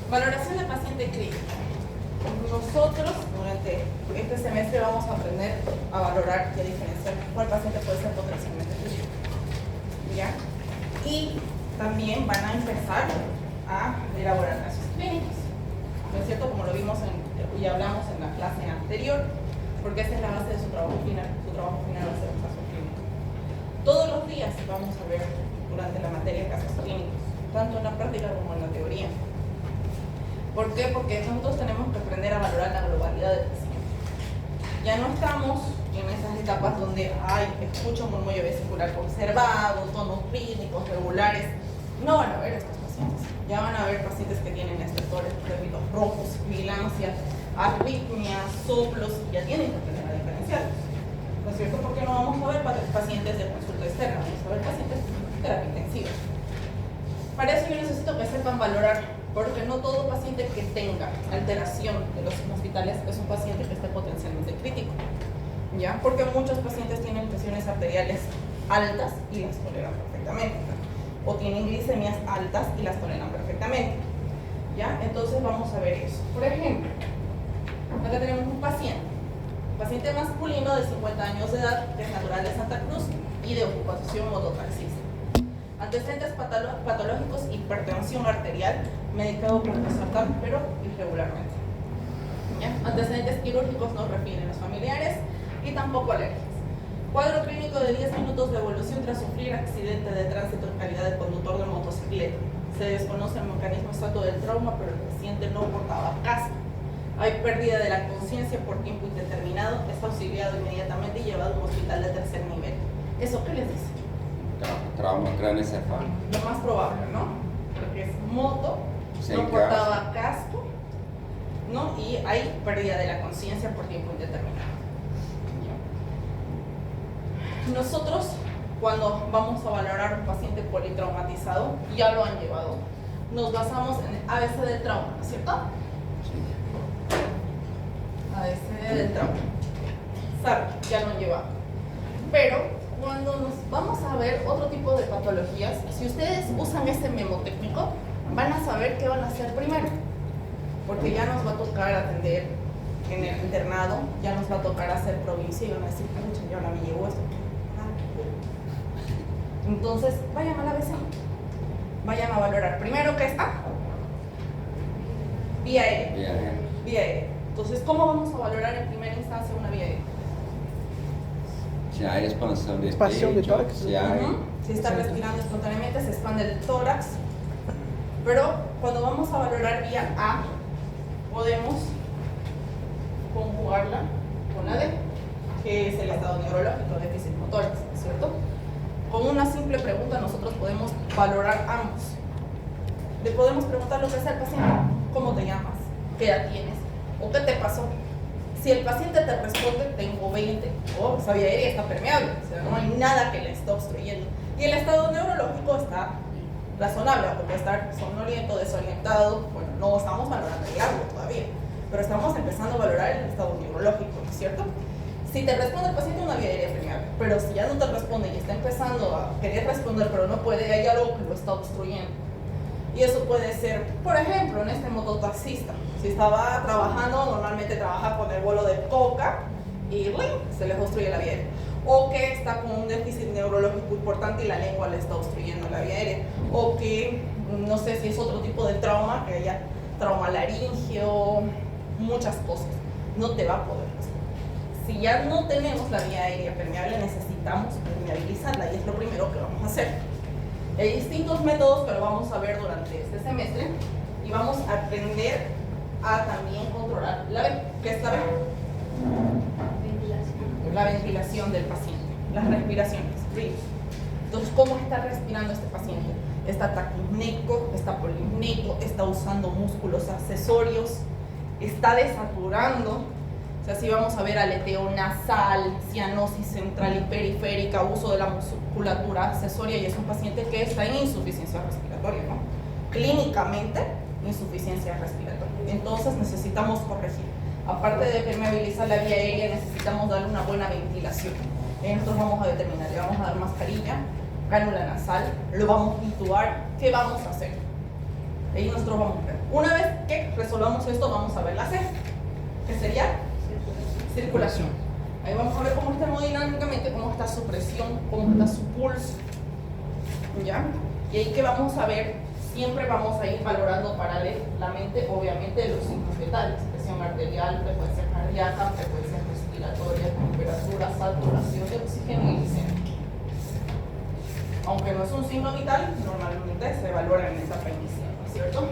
Valoración del paciente clínico. Nosotros durante este semestre vamos a aprender a valorar y a diferenciar cuál paciente puede ser potencialmente crítico. ¿Ya? Y también van a empezar a elaborar casos clínicos. ¿No es cierto? Como lo vimos y hablamos en la clase anterior, porque esta es la base de su trabajo final. Su trabajo final va a ser un caso clínico. Todos los días vamos a ver durante la materia casos clínicos, tanto en la práctica como en la teoría. ¿Por qué? Porque nosotros tenemos que aprender a valorar la globalidad del paciente. Ya no estamos en esas etapas donde escucho un murmullo vesicular conservado, tonos clínicos, regulares. No van a ver estos pacientes. Ya van a ver pacientes que tienen estertores, repito, rojos, sibilancia, arritmias, soplos, y ya tienen que aprender a diferenciarlos. ¿No es cierto? Porque no vamos a ver pacientes de consulta externa, vamos a ver pacientes de terapia intensiva. Para eso yo necesito que sepan valorar, porque no todo paciente que tenga alteración de los signos vitales es un paciente que esté potencialmente crítico. ¿Ya? Porque muchos pacientes tienen presiones arteriales altas y las toleran perfectamente, o tienen glicemias altas y las toleran perfectamente. ¿Ya? Entonces vamos a ver eso. Por ejemplo, acá tenemos un paciente masculino de 50 años de edad, que es natural de Santa Cruz y de ocupación mototaxista. Antecedentes patológicos: hipertensión arterial, medicado por losartán, pero irregularmente. ¿Ya? Antecedentes quirúrgicos no refieren los familiares y tampoco alergias. Cuadro clínico de 10 minutos de evolución tras sufrir accidente de tránsito en calidad de conductor de motocicleta. Se desconoce el mecanismo exacto del trauma, pero el paciente no portaba casco. Hay pérdida de la conciencia por tiempo indeterminado, es auxiliado inmediatamente y llevado a un hospital de tercer nivel. ¿Eso qué les dice? Trauma craneoencefálico. Lo más probable, ¿no? Porque es moto, Sin no portaba casco, ¿no? Y hay pérdida de la conciencia por tiempo indeterminado. Nosotros, cuando vamos a valorar un paciente politraumatizado, ya lo han llevado, nos basamos en el ABC del trauma, ¿no es cierto? ABC del trauma. ¿Saben? Ya lo han llevado. Pero cuando nos vamos a ver otro tipo de patologías, si ustedes usan este memotécnico, van a saber qué van a hacer primero. Porque ya nos va a tocar atender en el internado, ya nos va a tocar hacer provincia y van a decir, pucha, ya ahora me llegó esto. Entonces, vayan a la ABC. Vayan a valorar primero qué es vía aérea. Vía aérea. Entonces, ¿cómo vamos a valorar en primera instancia una vía aérea? Si hay expansión de tórax. Si está respirando espontáneamente, se expande el tórax. Pero cuando vamos a valorar vía A, podemos conjugarla con la D, que es el estado neurológico, déficit motor, ¿cierto? Con una simple pregunta nosotros podemos valorar ambos. Le podemos preguntar lo que sea al paciente: ¿cómo te llamas? ¿Qué edad tienes? ¿O qué te pasó? Si el paciente te responde, tengo 20, esa vía aérea está permeable, o sea, no hay nada que le está obstruyendo. Y el estado neurológico está razonable, aunque puede estar somnoliento, desorientado. Bueno, no estamos valorando el largo todavía, pero estamos empezando a valorar el estado neurológico, ¿no es cierto? Si te responde el paciente, una vía aérea permeable, pero si ya no te responde y está empezando a querer responder, pero no puede, hay algo que lo está obstruyendo. Y eso puede ser, por ejemplo, en este mototaxista. Si estaba trabajando, normalmente trabaja con el bolo de coca y se les obstruye la vía aérea. O que está con un déficit neurológico importante y la lengua le está obstruyendo la vía aérea. O que, no sé si es otro tipo de trauma, que haya trauma laringeo, muchas cosas. No te va a poder responder. Si ya no tenemos la vía aérea permeable, necesitamos permeabilizarla y es lo primero que vamos a hacer. Hay distintos métodos que lo vamos a ver durante este semestre y vamos a aprender a también controlar ¿qué es la B? La ventilación del paciente, las respiraciones. Entonces, ¿cómo está respirando este paciente? ¿Está taquipneico? ¿Está polipneico? ¿Está usando músculos accesorios? ¿Está desaturando? O sea, si vamos a ver aleteo nasal, cianosis central y periférica, uso de la musculatura accesoria, y es un paciente que está en insuficiencia respiratoria, ¿no? Clínicamente, insuficiencia respiratoria. Entonces necesitamos corregir. Aparte de permeabilizar la vía aérea, necesitamos darle una buena ventilación. Nosotros vamos a determinar, le vamos a dar mascarilla, cánula nasal, lo vamos a intubar. ¿Qué vamos a hacer? Ahí nosotros vamos a ver. Una vez resolvamos esto, vamos a ver la C, que sería circulación. Ahí vamos a ver cómo está hemodinámicamente, cómo está su presión, cómo está su pulso. ¿Ya? Y ahí que vamos a ver, siempre vamos a ir valorando paralelamente, obviamente, los signos vitales: presión arterial, frecuencia cardíaca, frecuencia respiratoria, temperatura, saturación de oxígeno y glicemia. Aunque no es un signo vital, normalmente se valora en etapa inicial, ¿no es cierto?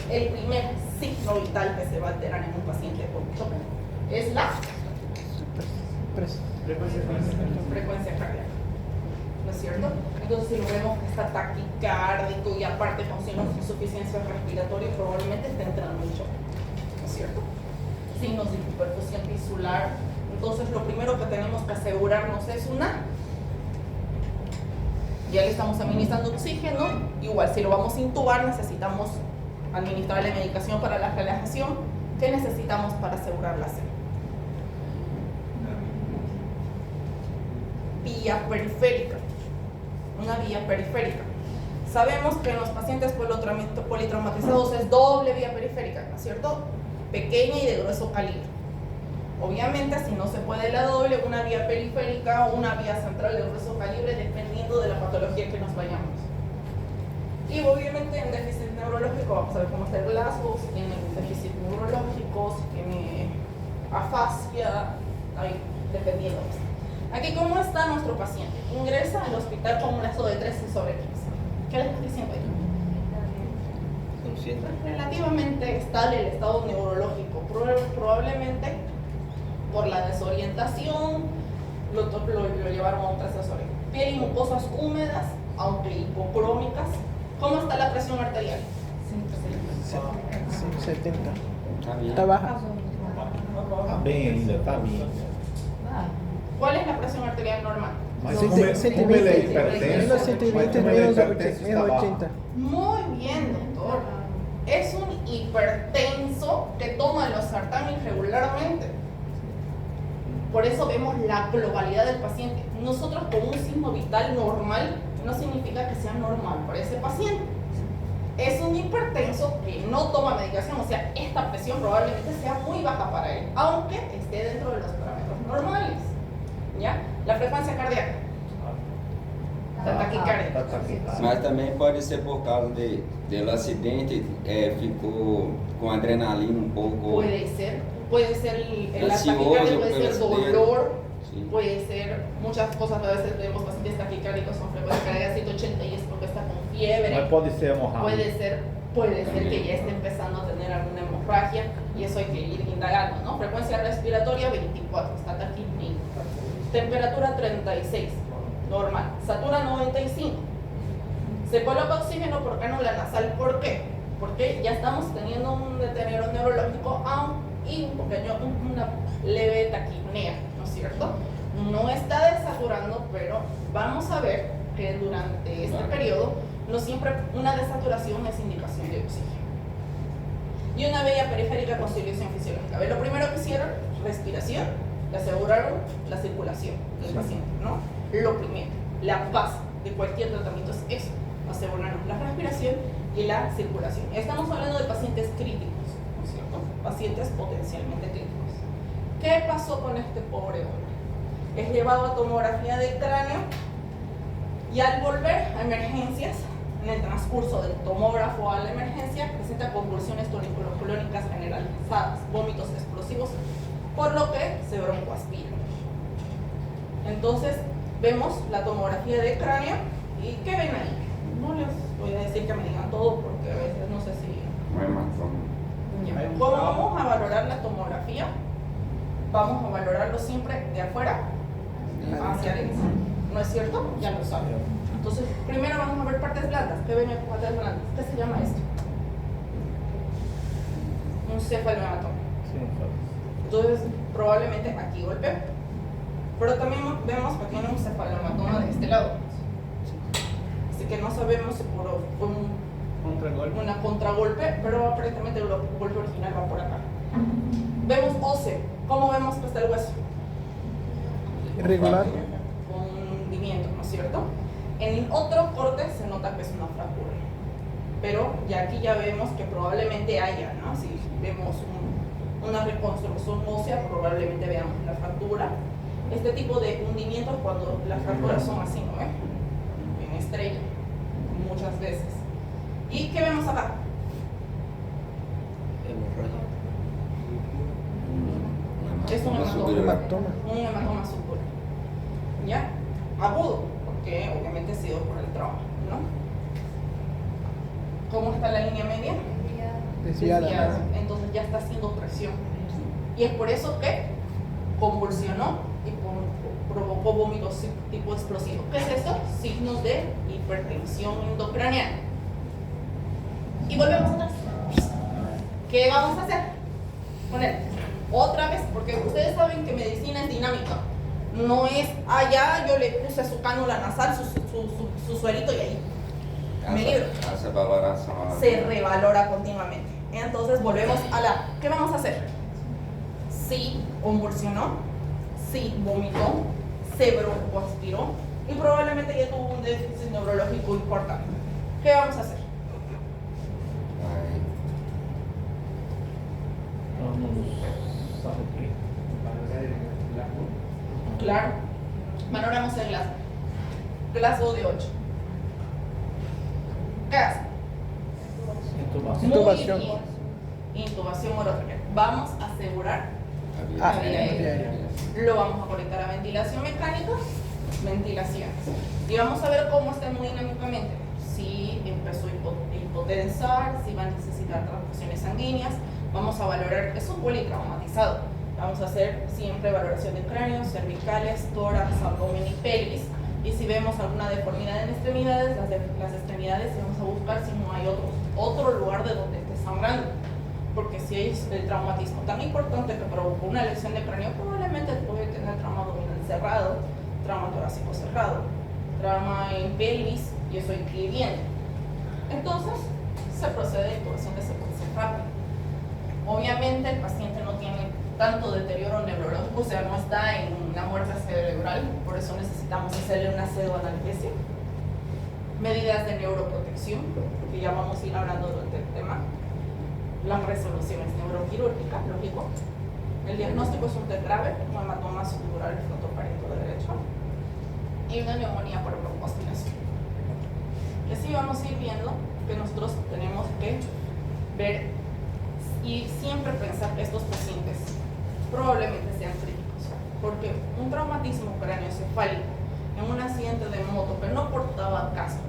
El primer signo vital que se va a alterar en un paciente con TOC es la frecuencia cardíaca, ¿no es cierto? Entonces, si lo vemos que está taquicárdico y aparte con signos de insuficiencia respiratoria, probablemente esté entrando en shock, ¿no es cierto? Signos de hiperfusión tisular. Entonces, lo primero que tenemos que asegurarnos es ya le estamos administrando oxígeno. Igual, si lo vamos a intubar, necesitamos administrarle medicación para la relajación. ¿Qué necesitamos para asegurar la C? Vía periférica. Una vía periférica. Sabemos que en los pacientes politraumatizados es doble vía periférica, ¿no es cierto? Pequeña y de grueso calibre. Obviamente, si no se puede la doble, una vía periférica o una vía central de grueso calibre, dependiendo de la patología que nos vayamos. Y obviamente en déficit neurológico vamos a ver cómo está el Glasgow, si tiene un déficit neurológico, si tiene afasia, ahí, dependiendo. Aquí, ¿cómo está nuestro paciente? Ingresa al hospital con un lazo de 13/15. ¿Qué le está diciendo ahí? Relativamente estable el estado neurológico. Probablemente por la desorientación lo llevaron a un transasorio. Piel y mucosas húmedas, aunque hipocrómicas. ¿Cómo está la presión arterial? 70. Está bien. Está baja. Tá bem ainda, tá bien. ¿Cuál es la presión arterial normal? Mas Sí, como ele é 120, hipertenso, menos 120, mas como ele é menos hipertenso, está 80. Muy bien, doctor. Es un hipertenso que toma los sartán irregularmente. Por eso vemos la globalidad del paciente. Nosotros con un signo vital normal no significa que sea normal para ese paciente. Es un hipertenso que no toma medicación, o sea, esta presión probablemente sea muy baja para él, aunque esté dentro de los parámetros normales. ¿Ya? La frecuencia cardíaca. La taquicardia. Tá taquicardia. Mas também pode ser por causa do acidente, ficou com adrenalina um pouco. Puede ser la Ansioso, taquicardia, puede puede ser ser- dolor, Sí. puede ser muchas cosas. A veces tenemos pacientes taquicárdicos con frecuencia cardíaca 180 y es porque está con fiebre. Mas pode ser hemorragia. Puede ser que ya esté empezando a tener alguna hemorragia y eso hay que ir indagando, ¿no? Frecuencia respiratoria 24, está taquipnea. Temperatura 36, normal. Satura 95. Se coloca oxígeno por cánula nasal. ¿Por qué? Porque ya estamos teniendo un deterioro neurológico y una leve taquipnea, ¿no es cierto? No está desaturando, pero vamos a ver que durante este periodo no siempre una desaturación es indicación de oxígeno. Y una vía periférica con circulación fisiológica. A ver, lo primero que hicieron, respiración, le aseguraron la circulación del paciente, ¿no? Lo primero, la base de cualquier tratamiento es eso, asegurarnos la respiración y la circulación. Estamos hablando de pacientes críticos, ¿no es cierto? Pacientes potencialmente críticos. ¿Qué pasó con este pobre hombre? Es llevado a tomografía del cráneo y al volver a emergencias, en el transcurso del tomógrafo a la emergencia, presenta convulsiones tonicolo-clónicas generalizadas, vómitos explosivos, por lo que se broncoaspira. Entonces, vemos la tomografía del cráneo y ¿qué ven ahí? No les voy a decir que me digan todo porque a veces no sé si... No é hematoma. ¿Cómo vamos a valorar la tomografía? Vamos a valorarlo siempre de afuera hacia adentro. ¿No es cierto? Ya lo saben. Entonces, primero vamos a ver partes blandas. ¿Qué ven en partes blandas? ¿Qué se llama esto? Un cefalohematoma. Entonces, probablemente aquí golpea. Pero también vemos que tiene un cefalohematoma de este lado. Así que no sabemos si fue una contragolpe, pero aparentemente el golpe original va por acá. Vemos óseo. ¿Cómo vemos que está el hueso? Irregular. Con hundimiento, ¿no es cierto? En el otro corte se nota que es una fractura. pero ya aquí ya vemos que probablemente haya, ¿no? Si vemos una reconstrucción ósea, probablemente veamos la fractura. Este tipo de hundimientos, cuando las fracturas son así, ¿no? En estrella, muchas veces. ¿Y qué vemos acá? Es un hematoma. Un hematoma súpuro. ¿Ya? Agudo, porque obviamente ha sido por el trauma, ¿no? ¿Cómo está la línea media? Desviada. Entonces ya está haciendo presión. Y es por eso que convulsionó y provocó vómitos tipo explosivo. ¿Qué es eso? Signos de hipertensión endocraniana. Y volvemos atrás. ¿Qué vamos a hacer con él? Otra vez, porque ustedes saben que medicina es dinámica. No es, ya yo le puse su cánula nasal, su suerito y ahí. Me libro. Se revalora continuamente. Entonces volvemos a ¿qué vamos a hacer? Si convulsionó, si vomitó, se broncoaspiró y probablemente ya tuvo un déficit neurológico importante. ¿Qué vamos a hacer? Claro, valoramos el Glasgow de 8. ¿Qué hace? Intubación. Muy bien. Intubación orotraqueal. Vamos a asegurar la vía aérea. Lo vamos a conectar a ventilación mecánica, ventilaciones. Y vamos a ver cómo está hemodinámicamente. Si empezó a hipotensar, si va a necesitar transfusiones sanguíneas. Vamos a valorar, es un politraumatizado. Vamos a hacer siempre valoración de cráneo, cervicales, tórax, abdomen y pelvis. Y si vemos alguna deformidad en extremidades, las extremidades, vamos a buscar si no hay otro lugar de donde esté sangrando. Porque si es el traumatismo tan importante que provocó una lesión de cráneo, probablemente puede tener trauma abdominal cerrado, trauma torácico cerrado, trauma en pelvis, y eso incluye. Entonces, se procede a intubación de secuencia rápida. Obviamente, el paciente no tiene tanto deterioro neurológico, o sea, no está en una muerte cerebral, por eso necesitamos hacerle una pseudoanalgesia. Medidas de neuroprotección, que ya vamos a ir hablando durante el tema. Las resoluciones neuroquirúrgicas, lógico. El diagnóstico es un TED grave, un hematoma subdural frontoparieto derecho y una neumonía por broncoaspiración. Y así vamos a ir viendo que nosotros tenemos que ver y siempre pensar que estos pacientes probablemente sean críticos, porque un traumatismo craneoencefálico en un accidente de moto que no portaba casco,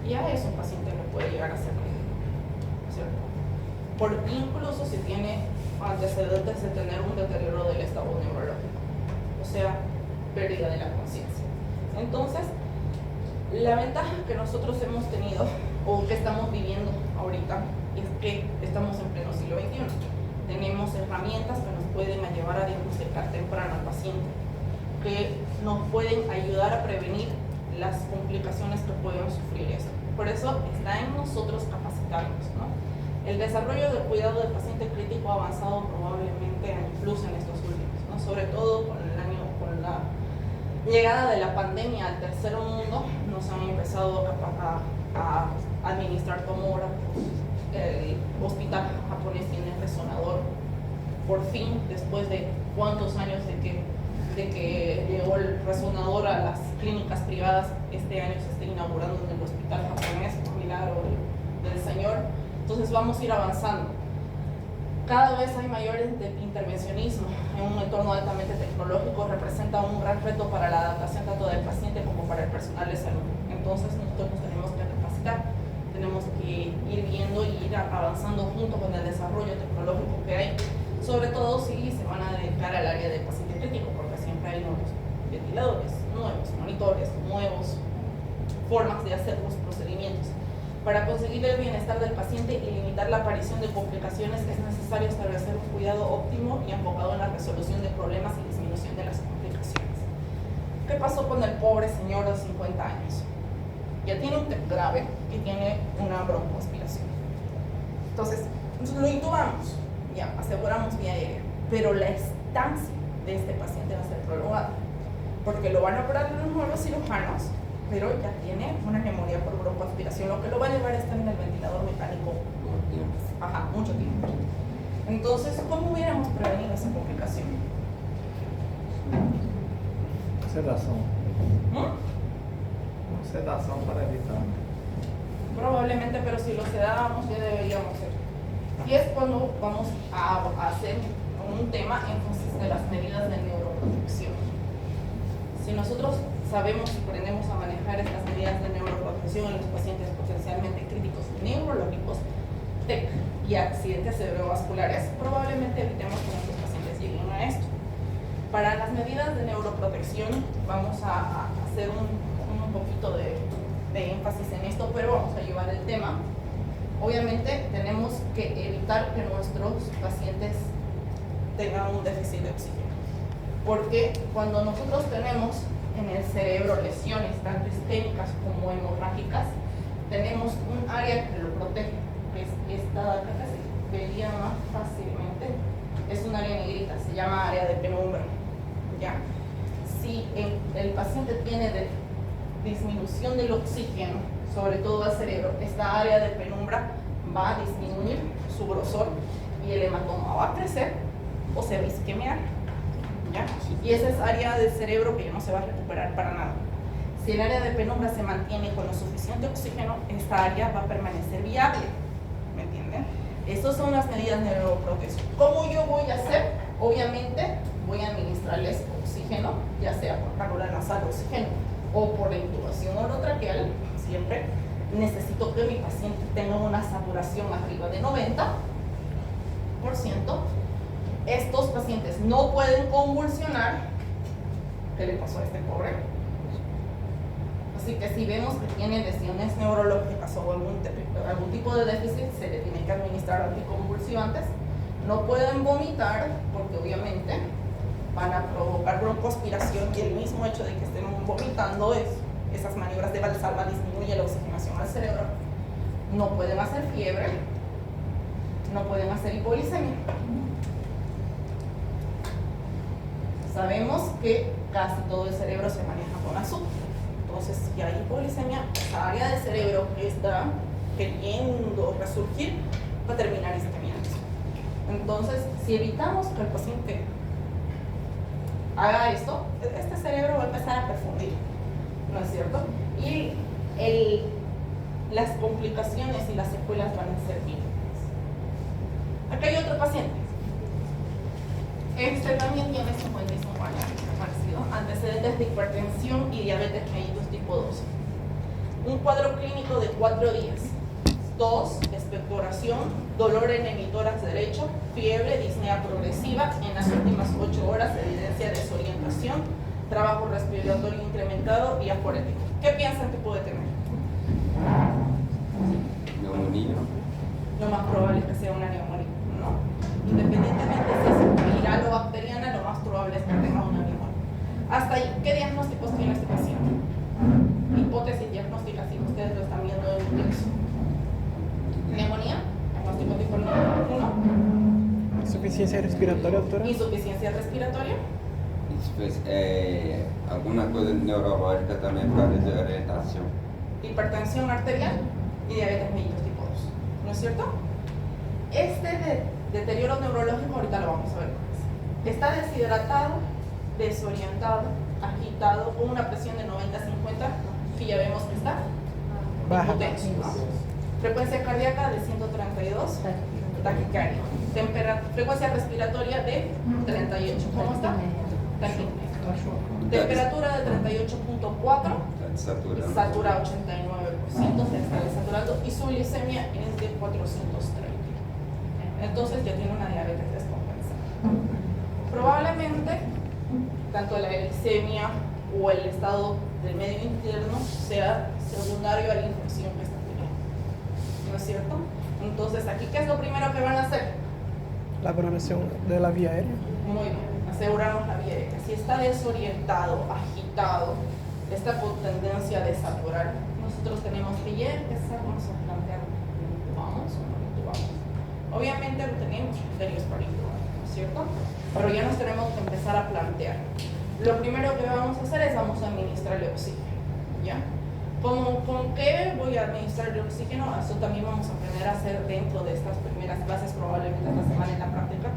ya es un paciente que puede llegar a ser crítico, ¿cierto? Incluso si tiene antecedentes de tener un deterioro del estado neurológico, o sea, pérdida de la conciencia. Entonces, la ventaja que nosotros hemos tenido o que estamos viviendo ahorita es que estamos en pleno siglo XXI. Tenemos herramientas que nos pueden llevar a diagnosticar temprano al paciente, que nos pueden ayudar a prevenir las complicaciones que pueden sufrir esto. Por eso está en nosotros capacitarnos, ¿no? El desarrollo del cuidado del paciente crítico ha avanzado probablemente incluso en estos últimos, ¿no? Sobre todo con la llegada de la pandemia al tercer mundo, nos han empezado a administrar tomógrafos. El hospital japonés tiene resonador. Por fin, después de cuántos años de que llegó el resonador a las clínicas privadas, este año se está inaugurando en el hospital japonés, por milagro del Señor. Entonces vamos a ir avanzando. Cada vez hay mayor intervencionismo en un entorno altamente tecnológico, representa un gran reto para la adaptación tanto del paciente como para el personal de salud. Entonces nosotros nos tenemos que capacitar, tenemos que ir viendo y ir avanzando junto con el desarrollo tecnológico que hay, sobre todo si se van a dedicar al área del paciente crítico, porque siempre hay nuevos ventiladores, nuevos monitores, nuevas formas de hacer los procedimientos. Para conseguir el bienestar del paciente y limitar la aparición de complicaciones, es necesario establecer un cuidado óptimo y enfocado en la resolución de problemas y disminución de las complicaciones. ¿Qué pasó con el pobre señor de 50 años? Ya tiene un TEP grave y tiene una broncoaspiración. Entonces, lo intubamos, ya aseguramos vía aérea, pero la estancia de este paciente va a ser prolongada, porque lo van a operar los nuevos cirujanos, pero ya tiene una neumonía por broncoaspiración, lo que lo va a llevar a estar en el ventilador mecánico mucho tiempo. Entonces, ¿cómo hubiéramos prevenido esa complicación? Sedação. Sedação para evitar. Probablemente, pero si lo sedábamos ya deberíamos ser. Y es cuando vamos a hacer un tema énfasis de las medidas de neuroprotección. Si nosotros sabemos y aprendemos a manejar estas medidas de neuroprotección en los pacientes potencialmente críticos neurológicos, TEC y accidentes cerebrovasculares, probablemente evitemos que nuestros pacientes lleguen a esto. Para las medidas de neuroprotección vamos a hacer un poquito de énfasis en esto, pero vamos a llevar el tema. Obviamente tenemos que evitar que nuestros pacientes tengan un déficit de oxígeno, porque cuando nosotros tenemos en el cerebro lesiones tanto isquémicas como hemorrágicas, tenemos un área que lo protege, que es esta que se vería más fácilmente, es un área negrita, se llama área de penumbra. ¿Ya? Si el paciente tiene disminución del oxígeno, sobre todo al cerebro, esta área de penumbra va a disminuir su grosor y el hematoma va a crecer o se va a isquemiar. ¿Ya? Y esa es área del cerebro que no se va a recuperar para nada. Si el área de penumbra se mantiene con lo suficiente oxígeno, esta área va a permanecer viable. ¿Me entienden? Estas son las medidas de neuroprotección. ¿Cómo yo voy a hacer? Obviamente voy a administrarles oxígeno, ya sea por cánula nasal oxígeno o por la intubación orotraqueal. Siempre necesito que mi paciente tenga una saturación arriba de 90%. Estos pacientes no pueden convulsionar. ¿Qué le pasó a este pobre? Así que si vemos que tiene lesiones neurológicas o algún tipo de déficit, se le tiene que administrar anticonvulsivantes. No pueden vomitar porque obviamente van a provocar broncoaspiración, y el mismo hecho de que estén vomitando, esas maniobras de Valsalva disminuye la oxigenación al cerebro. No pueden hacer fiebre, no pueden hacer hipoglicemia. Sabemos que casi todo el cerebro se maneja con azúcar. Entonces, si hay hipoglicemia, esa área del cerebro que está queriendo resurgir va a terminar isquemiando. Entonces, si evitamos que el paciente haga esto, este cerebro va a empezar a perfundir, ¿no es cierto? Y las complicaciones y las secuelas van a ser mínimas. Acá hay otro paciente. Este también tiene 55 años, parecido, antecedentes de hipertensión y diabetes mellitus tipo 2. Un cuadro clínico de 4 días. Tos, expectoración, dolor en emitoras derecho, fiebre, disnea progresiva, en las últimas 8 horas evidencia de desorientación, trabajo respiratorio incrementado y aforético. ¿Qué piensan que puede tener? Neumonía. Lo más probable es que sea una neumonía, ¿no? Independientemente si es viral o bacteriana, lo más probable es que tenga una neumonía. Hasta ahí, ¿qué diagnósticos tiene este paciente? Hipótesis diagnóstica, si ustedes lo están viendo en el texto. Neumonía, diagnóstico tipo 1. Insuficiencia respiratoria, doctora. Insuficiencia respiratoria. Después, alguna cosa neurológica también para desorientación. Hipertensión arterial y diabetes mellitus tipo 2. ¿No es cierto? Este deterioro neurológico ahorita lo vamos a ver. Está deshidratado, desorientado, agitado, con una presión de 90-50, que ya vemos que está baja. hipotenso, ¿no? Frecuencia cardíaca de 132, taquicardia. Frecuencia respiratoria de 38. ¿Cómo está? Temperatura de 38.4. Satura 89%, se está desaturando, y su glicemia es de 430. Entonces ya tiene una diabetes descompensada. Probablemente tanto la glicemia o el estado del medio interno sea secundario a la infección que está teniendo, ¿no es cierto? Entonces aquí, ¿qué es lo primero que van a hacer? La progresión de la vía aérea. Muy bien, asegurarnos la vía aérea. Si está desorientado, agitado, está con tendencia a desaturar, nosotros tenemos que ya empezarnos a plantear, ¿intubamos o no intubamos? Obviamente tenemos criterios para intubar, ¿no es cierto? Pero ya nos tenemos que empezar a plantear. Lo primero que vamos a hacer es vamos a administrarle oxígeno, ¿ya? ¿Con qué voy a administrar el oxígeno? Eso también vamos a aprender a hacer dentro de estas primeras clases, probablemente esta semana en la práctica.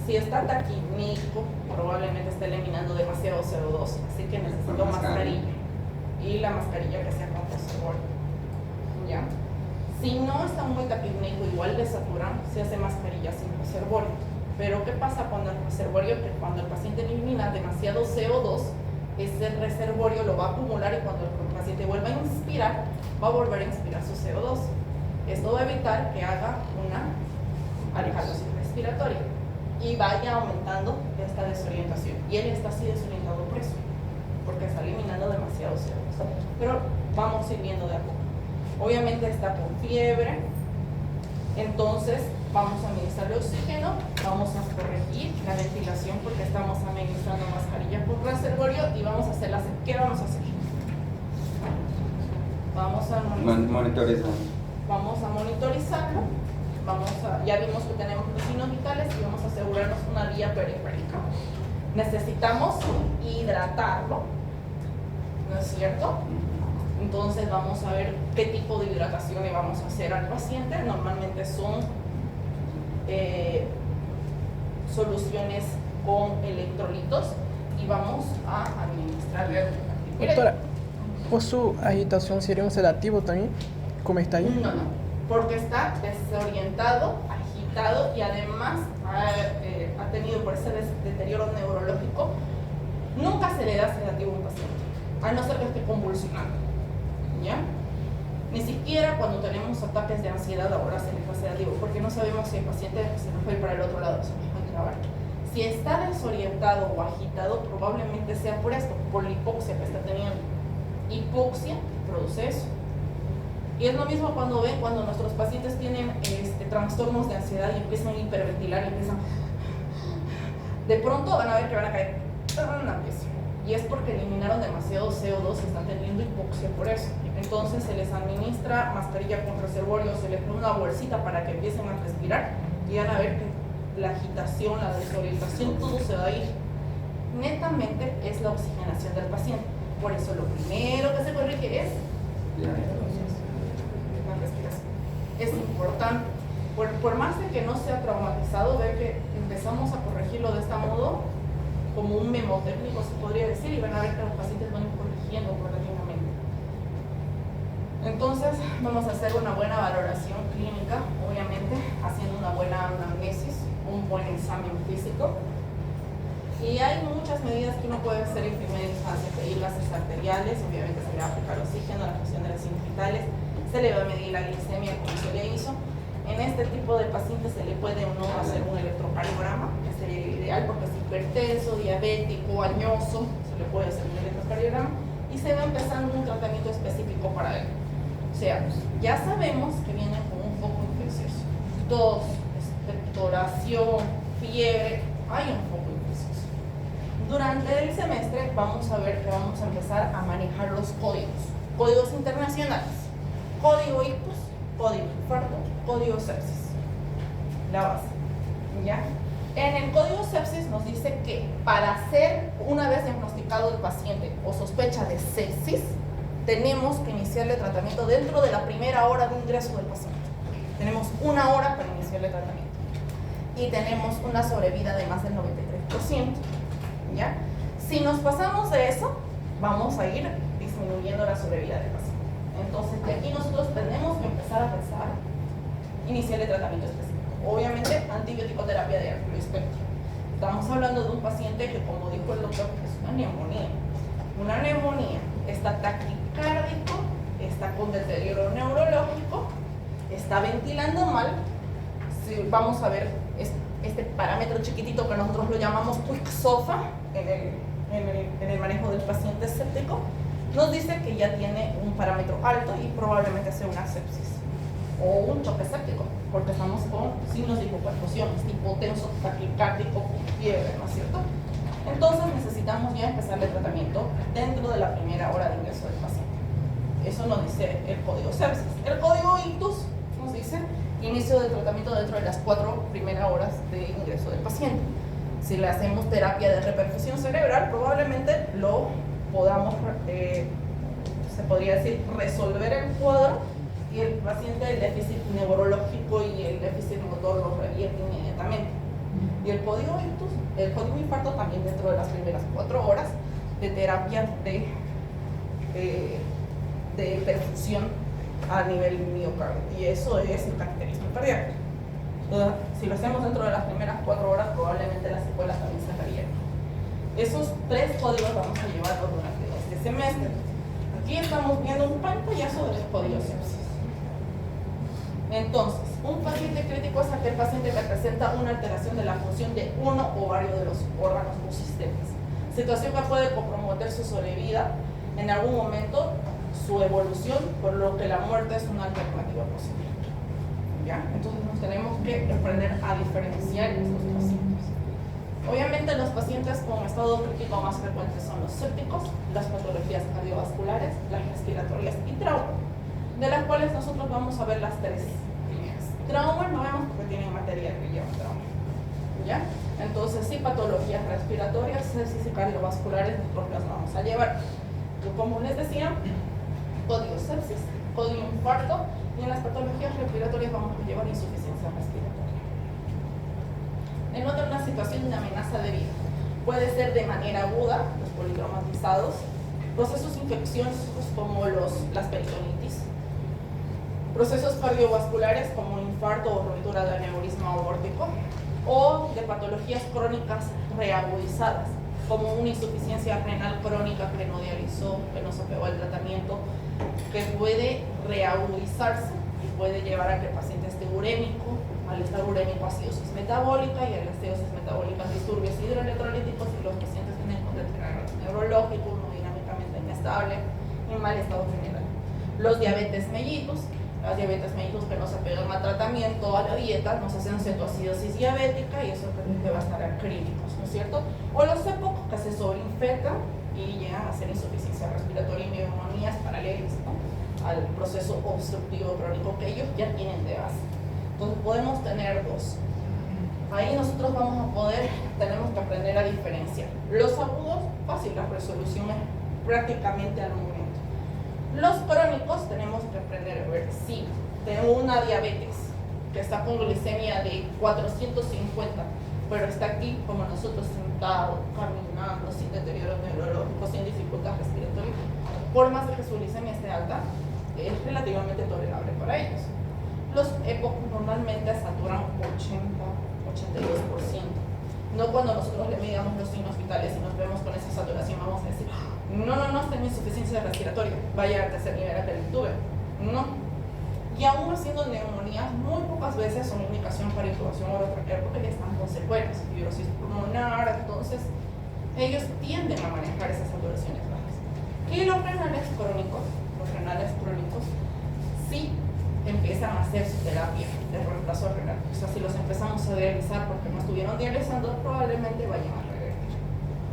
Si está taquimínico, probablemente está eliminando demasiado CO2, así que necesito mascarilla. Y la mascarilla que sea con reservorio. ¿Ya? Si no está muy taquimínico, igual de saturado, se hace mascarilla sin reservorio. Pero ¿qué pasa cuando el reservorio, que cuando el paciente elimina demasiado CO2, ese reservorio lo va a acumular y cuando el paciente vuelva a inspirar, va a volver a inspirar su CO2. Esto va a evitar que haga una alcalosis respiratoria y vaya aumentando esta desorientación. Y él está así desorientado por eso, porque está eliminando demasiado CO2. Pero vamos a ir viendo de a poco. Obviamente está con fiebre, entonces vamos a administrarle oxígeno, vamos a corregir la ventilación porque estamos administrando mascarilla por reservorio y vamos a hacer ¿qué vamos a hacer? Vamos a monitorizar. Vamos a monitorizarlo, ya vimos que tenemos los signos vitales y vamos a asegurarnos una vía periférica. Necesitamos hidratarlo, ¿no es cierto? Entonces vamos a ver qué tipo de hidratación le vamos a hacer al paciente. Normalmente son soluciones con electrolitos y vamos a administrarle. Doctora, ¿por su agitación sería un sedativo también? ¿Cómo está ahí? No, porque está desorientado, agitado y además ha tenido por ese deterioro neurológico. Nunca se le da sedativo a un paciente, a no ser que esté convulsionando. ¿Ya? Ni siquiera cuando tenemos ataques de ansiedad ahora se les da sedativo, porque no sabemos si el paciente se nos va a ir para el otro lado, se nos va a trabar. Si está desorientado o agitado, probablemente sea por esto, por la hipoxia que está teniendo. Hipoxia produce eso. Y es lo mismo cuando nuestros pacientes tienen trastornos de ansiedad y empiezan a hiperventilar y empiezan. De pronto van a ver que van a caer una pieza. Y es porque eliminaron demasiado CO2 y están teniendo hipoxia por eso. Entonces se les administra mascarilla con reservorio, se les pone una bolsita para que empiecen a respirar y van a ver que la agitación, la desorientación, todo se va a ir. Netamente es la oxigenación del paciente. Por eso lo primero que se corrige es la respiración. Es importante. Por más de que no sea traumatizado, ver que empezamos a corregirlo de este modo, como un memotécnico se podría decir, y van a ver que los pacientes van corrigiendo paulatinamente. Entonces vamos a hacer una buena valoración clínica, obviamente haciendo una buena anamnesis, un buen examen físico, y hay muchas medidas que uno puede hacer en primera instancia: pedir gases arteriales, obviamente se le va a aplicar oxígeno, la presión de las signos vitales, se le va a medir la glicemia como se le hizo. En este tipo de pacientes se le puede o no hacer un electrocardiograma, que sería ideal porque es hipertenso, diabético, añoso, se le puede hacer un electrocardiograma y se va empezando un tratamiento específico para él. O sea, ya sabemos que viene con un foco infeccioso, tos, expectoración, fiebre, hay un foco infeccioso. Durante el semestre vamos a ver que vamos a empezar a manejar los códigos internacionales, código ictus, código infarto, código sepsis, la base, ¿ya? En el código sepsis nos dice que para ser, una vez diagnosticado el paciente o sospecha de sepsis, tenemos que iniciarle tratamiento dentro de la primera hora de ingreso del paciente. Tenemos una hora para iniciarle tratamiento y tenemos una sobrevida de más del 93%, ¿ya? Si nos pasamos de eso, vamos a ir disminuyendo la sobrevida del paciente. Entonces, de aquí nosotros tenemos que empezar a pensar iniciar el tratamiento específico. Obviamente, antibiótico-terapia de amplio espectro. Estamos hablando de un paciente que, como dijo el doctor, es una neumonía. Una neumonía está taquicárdico, está con deterioro neurológico, está ventilando mal. Si vamos a ver este parámetro chiquitito que nosotros lo llamamos quick SOFA en el manejo del paciente escéptico, nos dice que ya tiene un parámetro alto y probablemente sea una sepsis o un choque séptico, porque estamos con signos de hipoperfusión, hipotenso, taquicárdico, con fiebre, ¿no es cierto? Entonces necesitamos ya empezar el tratamiento dentro de la primera hora de ingreso del paciente. Eso nos dice el código sepsis. El código ictus nos dice inicio del tratamiento dentro de las 4 primeras horas de ingreso del paciente. Si le hacemos terapia de reperfusión cerebral, probablemente lo podamos se podría decir, resolver el cuadro y el paciente el déficit neurológico y el déficit motor lo revierte inmediatamente. Y el código ictus, el código infarto también dentro de las primeras 4 horas de terapia de perfusión a nivel miocardio. Y eso es el cateterismo cardíaco. Entonces, si lo hacemos dentro de las primeras 4 horas, probablemente las secuelas también se harían. Esos 3 códigos vamos a llevarlos durante este semestre. Aquí estamos viendo un pantallazo de los códigos sepsis. Entonces, un paciente crítico es aquel paciente que presenta una alteración de la función de uno o varios de los órganos o sistemas. Situación que puede comprometer su sobrevida, en algún momento su evolución, por lo que la muerte es una alternativa posible. ¿Ya? Entonces nos tenemos que aprender a diferenciar estos pacientes. Obviamente los pacientes con estado crítico más frecuentes son los sépticos, las patologías cardiovasculares, las respiratorias y trauma, de las cuales nosotros vamos a ver las 3 primeras. Trauma no vemos porque tienen material que lleva trauma. ¿Ya? Entonces sí, patologías respiratorias, sepsis y cardiovasculares nosotros las vamos a llevar. Como les decía, código sepsis, código infarto, y en las patologías respiratorias vamos a llevar insuficiencia respiratoria. En una situación de amenaza de vida, puede ser de manera aguda, los politraumatizados, procesos infecciosos como las peritonitis, procesos cardiovasculares como infarto o ruptura del aneurisma aórtico, o de patologías crónicas reagudizadas, como una insuficiencia renal crónica que no dializó, que no se pegó al tratamiento, que puede reagudizarse y puede llevar a que el paciente esté urémico, al estar urémico acidosis metabólica, y al acidosis metabólica disturbios hidroelectrolíticos, y los pacientes tienen deterioro neurológico, no dinámicamente inestable y mal estado general. Los diabetes mellitus, las diabetes mellitus que no se pegan al tratamiento, a la dieta, nos hacen cetoacidosis diabética, y eso que va a estar a críticos, ¿no es cierto? O los EPOC que se sobreinfectan y llegan a ser insuficiencia respiratoria y neumonías paralelas, ¿no?, al proceso obstructivo crónico que ellos ya tienen de base. Entonces podemos tener 2. Ahí nosotros tenemos que aprender a diferenciar. Los agudos, fácil, la resolución es prácticamente al momento. Los crónicos tenemos que aprender a ver si tengo una diabetes que está con glicemia de 450, pero está aquí como nosotros, sentado, caminando, sin deterioro neurológico, sin dificultad respiratoria, por más de que su glicemia esté alta, es relativamente tolerable para ellos. Los EPOC normalmente saturan 80-82%. No cuando nosotros le midamos los signos vitales y nos vemos con esa saturación vamos a decir, no, tengo insuficiencia respiratoria, vaya al tercer nivel a que le intube. No. Y aún haciendo neumonías, muy pocas veces son indicación para intubación orotraqueal porque ya están con secuelas, fibrosis pulmonar, entonces ellos tienden a manejar esas saturaciones bajas. Y los renales crónicos sí empiezan a hacer su terapia de reemplazo renal. O sea, si los empezamos a dializar porque no estuvieron dializando, probablemente vayan a revertir.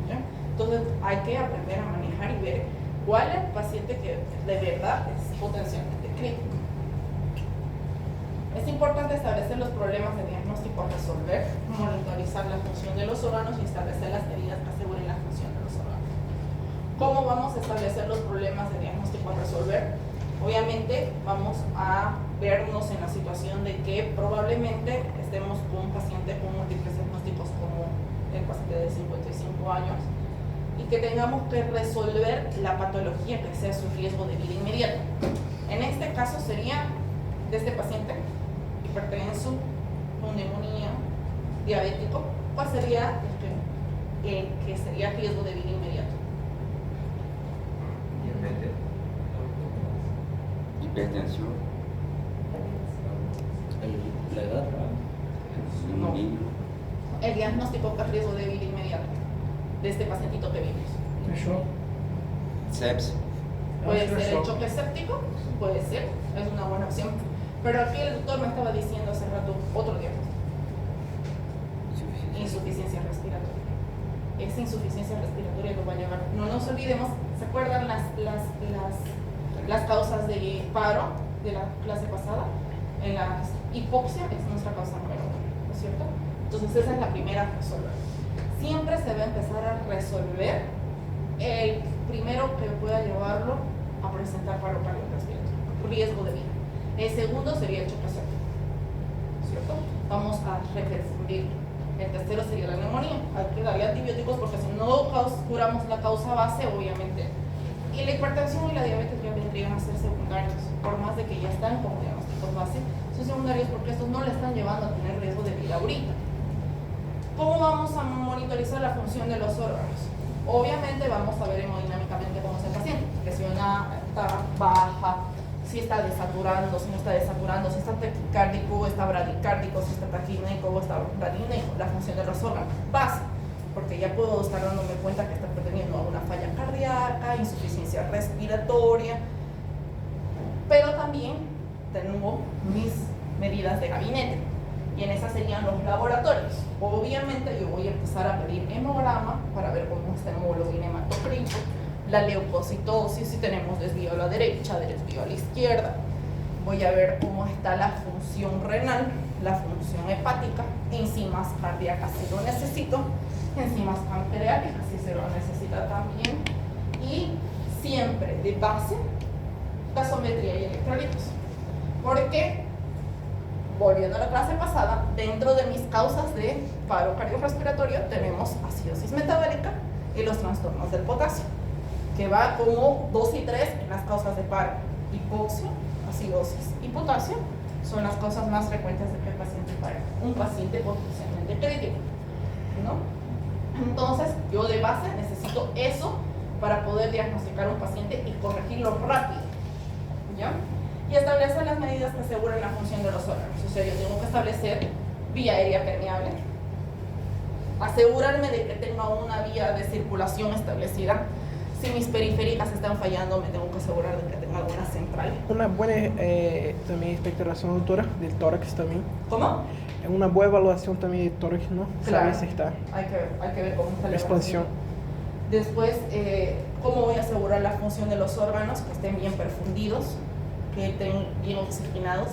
¿Ya? Entonces hay que aprender a manejar y ver cuál es el paciente que de verdad es potencialmente crítico. Es importante establecer los problemas de diagnóstico a resolver, monitorizar la función de los órganos y establecer las medidas que aseguren la función de los órganos. ¿Cómo vamos a establecer los problemas de diagnóstico a resolver? Obviamente vamos a vernos en la situación de que probablemente estemos con un paciente con múltiples diagnósticos como el paciente de 55 años y que tengamos que resolver la patología que sea su riesgo de vida inmediato. En este caso sería de este paciente hipertenso, con neumonía, diabético, ¿cuál sería el que sería riesgo de vida inmediato? Hipertensión. La edad. No. Un niño. El diagnóstico que es riesgo de vida inmediato de este pacientito que vimos. Sepsis. Puede ser el choque séptico, puede ser, es una buena opción. Pero aquí el doctor me estaba diciendo hace rato otro diagnóstico. Insuficiencia respiratoria. Esa insuficiencia respiratoria lo va a llevar. No nos olvidemos, ¿se acuerdan las causas de paro de la clase pasada? En la hipoxia es nuestra causa número 1, ¿no es cierto? Entonces esa es la primera a resolver. Siempre se va a empezar a resolver el primero que pueda llevarlo a presentar paro cardiorrespiratorio, riesgo de vida. El segundo sería el choque séptico, ¿cierto? Vamos a reconfundir. El tercero sería la neumonía. Hay que darle antibióticos porque si no curamos la causa base, obviamente. Y la hipertensión y la diabetes ya vendrían a ser secundarios, por más de que ya están como diagnósticos base, son secundarios porque estos no le están llevando a tener riesgo de vida ahorita. ¿Cómo vamos a monitorizar la función de los órganos? Obviamente vamos a ver hemodinámicamente cómo es el paciente, presión alta, baja, si está desaturando, si no está desaturando, si está taquicárdico, está bradicárdico, si está taquinéico o está bradinéico, la función de los órganos base, porque ya puedo estar dándome cuenta que está teniendo alguna falla cardíaca, insuficiencia respiratoria, pero también tengo mis medidas de gabinete y en esas serían los laboratorios. Obviamente yo voy a empezar a pedir hemograma para ver cómo está el hemoglobina hematocrito, la leucocitosis, si tenemos desvío a la derecha, desvío a la izquierda. Voy a ver cómo está la función renal, la función hepática, enzimas cardíacas si lo necesito, enzimas pancreáticas si se lo necesita también, y siempre de base, gasometría y electrolitos. Porque, volviendo a la clase pasada, dentro de mis causas de paro cardiorrespiratorio tenemos acidosis metabólica y los trastornos del potasio, que va como 2 y 3 en las causas de paro. Hipoxia, acidosis y potasio son las causas más frecuentes de que el paciente pare, un paciente potencialmente crítico, ¿no? Entonces, yo de base necesito eso para poder diagnosticar a un paciente y corregirlo rápido, ¿ya? Y establecer las medidas que aseguren la función de los órganos. O sea, yo tengo que establecer vía aérea permeable, asegurarme de que tenga una vía de circulación establecida. Si mis periféricas están fallando, me tengo que asegurar de que tenga alguna central. Una buena también expectoración, doctora, del tórax también. ¿Cómo? Una buena evaluación también del tórax, ¿no? Claro. Saber si está Hay que ver cómo está la expansión. Después, cómo voy a asegurar la función de los órganos, que estén bien perfundidos, que estén bien oxigenados,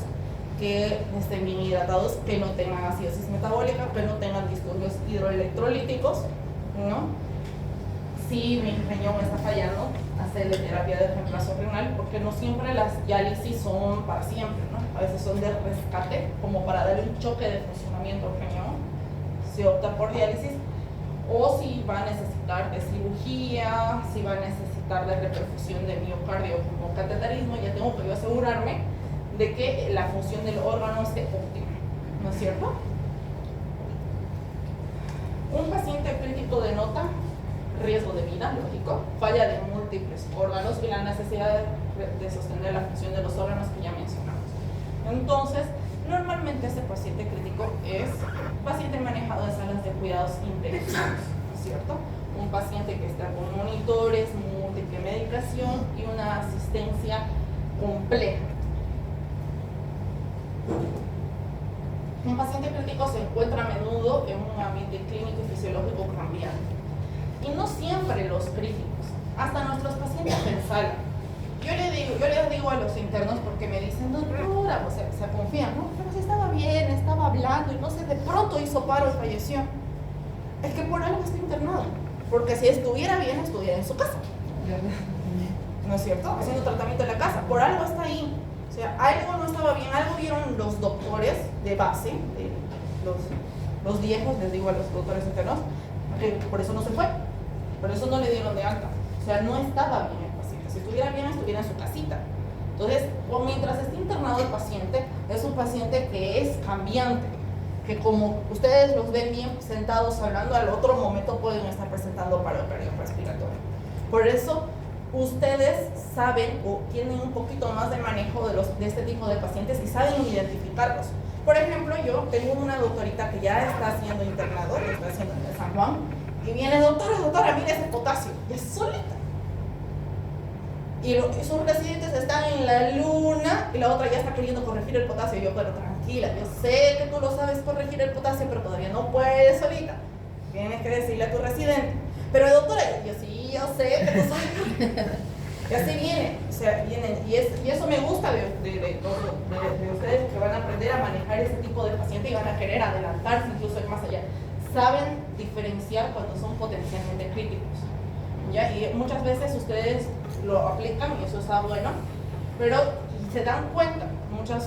que estén bien hidratados, que no tengan acidosis metabólica, que no tengan disturbios hidroelectrolíticos, ¿no? Si mi riñón está fallando, hacerle terapia de reemplazo renal, porque no siempre las diálisis son para siempre, ¿no? A veces son de rescate, como para darle un choque de funcionamiento al riñón, se opta por diálisis, o si va a necesitar de cirugía, si va a necesitar de reperfusión de miocardio como cateterismo, ya tengo que yo asegurarme de que la función del órgano esté óptima, ¿no es cierto? Un paciente crítico denota riesgo de vida, lógico, falla de múltiples órganos y la necesidad de sostener la función de los órganos que ya mencionamos. Entonces, normalmente este paciente crítico es paciente manejado en salas de cuidados intensivos, ¿cierto? Un paciente que está con monitores, múltiple medicación y una asistencia compleja. Un paciente crítico se encuentra a menudo en un ambiente clínico y fisiológico cambiante. Y no siempre los críticos, hasta nuestros pacientes en sala. Yo les digo a los internos porque me dicen, doctora, o sea, se confían, no, pero si estaba bien, estaba hablando y no sé, de pronto hizo paro y falleció. Es que por algo está internado, porque si estuviera bien, estuviera en su casa. ¿No es cierto? Haciendo tratamiento en la casa, por algo está ahí. O sea, algo no estaba bien, algo vieron los doctores de base, los viejos, les digo a los doctores internos, que por eso no se fue, por eso no le dieron de alta. O sea, no estaba bien el paciente. Si estuviera bien, estuviera en su casita. Entonces, mientras esté internado el paciente, es un paciente que es cambiante, que como ustedes los ven bien sentados hablando, al otro momento pueden estar presentando paro cardiorrespiratorio. Por eso, ustedes saben o tienen un poquito más de manejo de este tipo de pacientes y saben identificarlos. Por ejemplo, yo tengo una doctorita que ya está siendo internado, que está haciendo en el San Juan, y viene, doctora, mire ese potasio, y es solita. Y sus residentes están en la luna, y la otra ya está queriendo corregir el potasio. Y yo, pero tranquila, yo sé que tú lo sabes corregir el potasio, pero todavía no puedes solita. Tienes que decirle a tu residente. Pero doctora, yo sí, yo sé que tú sabes. Y así vienen, o sea, vienen, y eso me gusta de ustedes, que van a aprender a manejar ese tipo de paciente y van a querer adelantarse, incluso ir más allá. Saben diferenciar cuando son potencialmente críticos. ¿ya? Y muchas veces ustedes lo aplican y eso está bueno, pero se dan cuenta,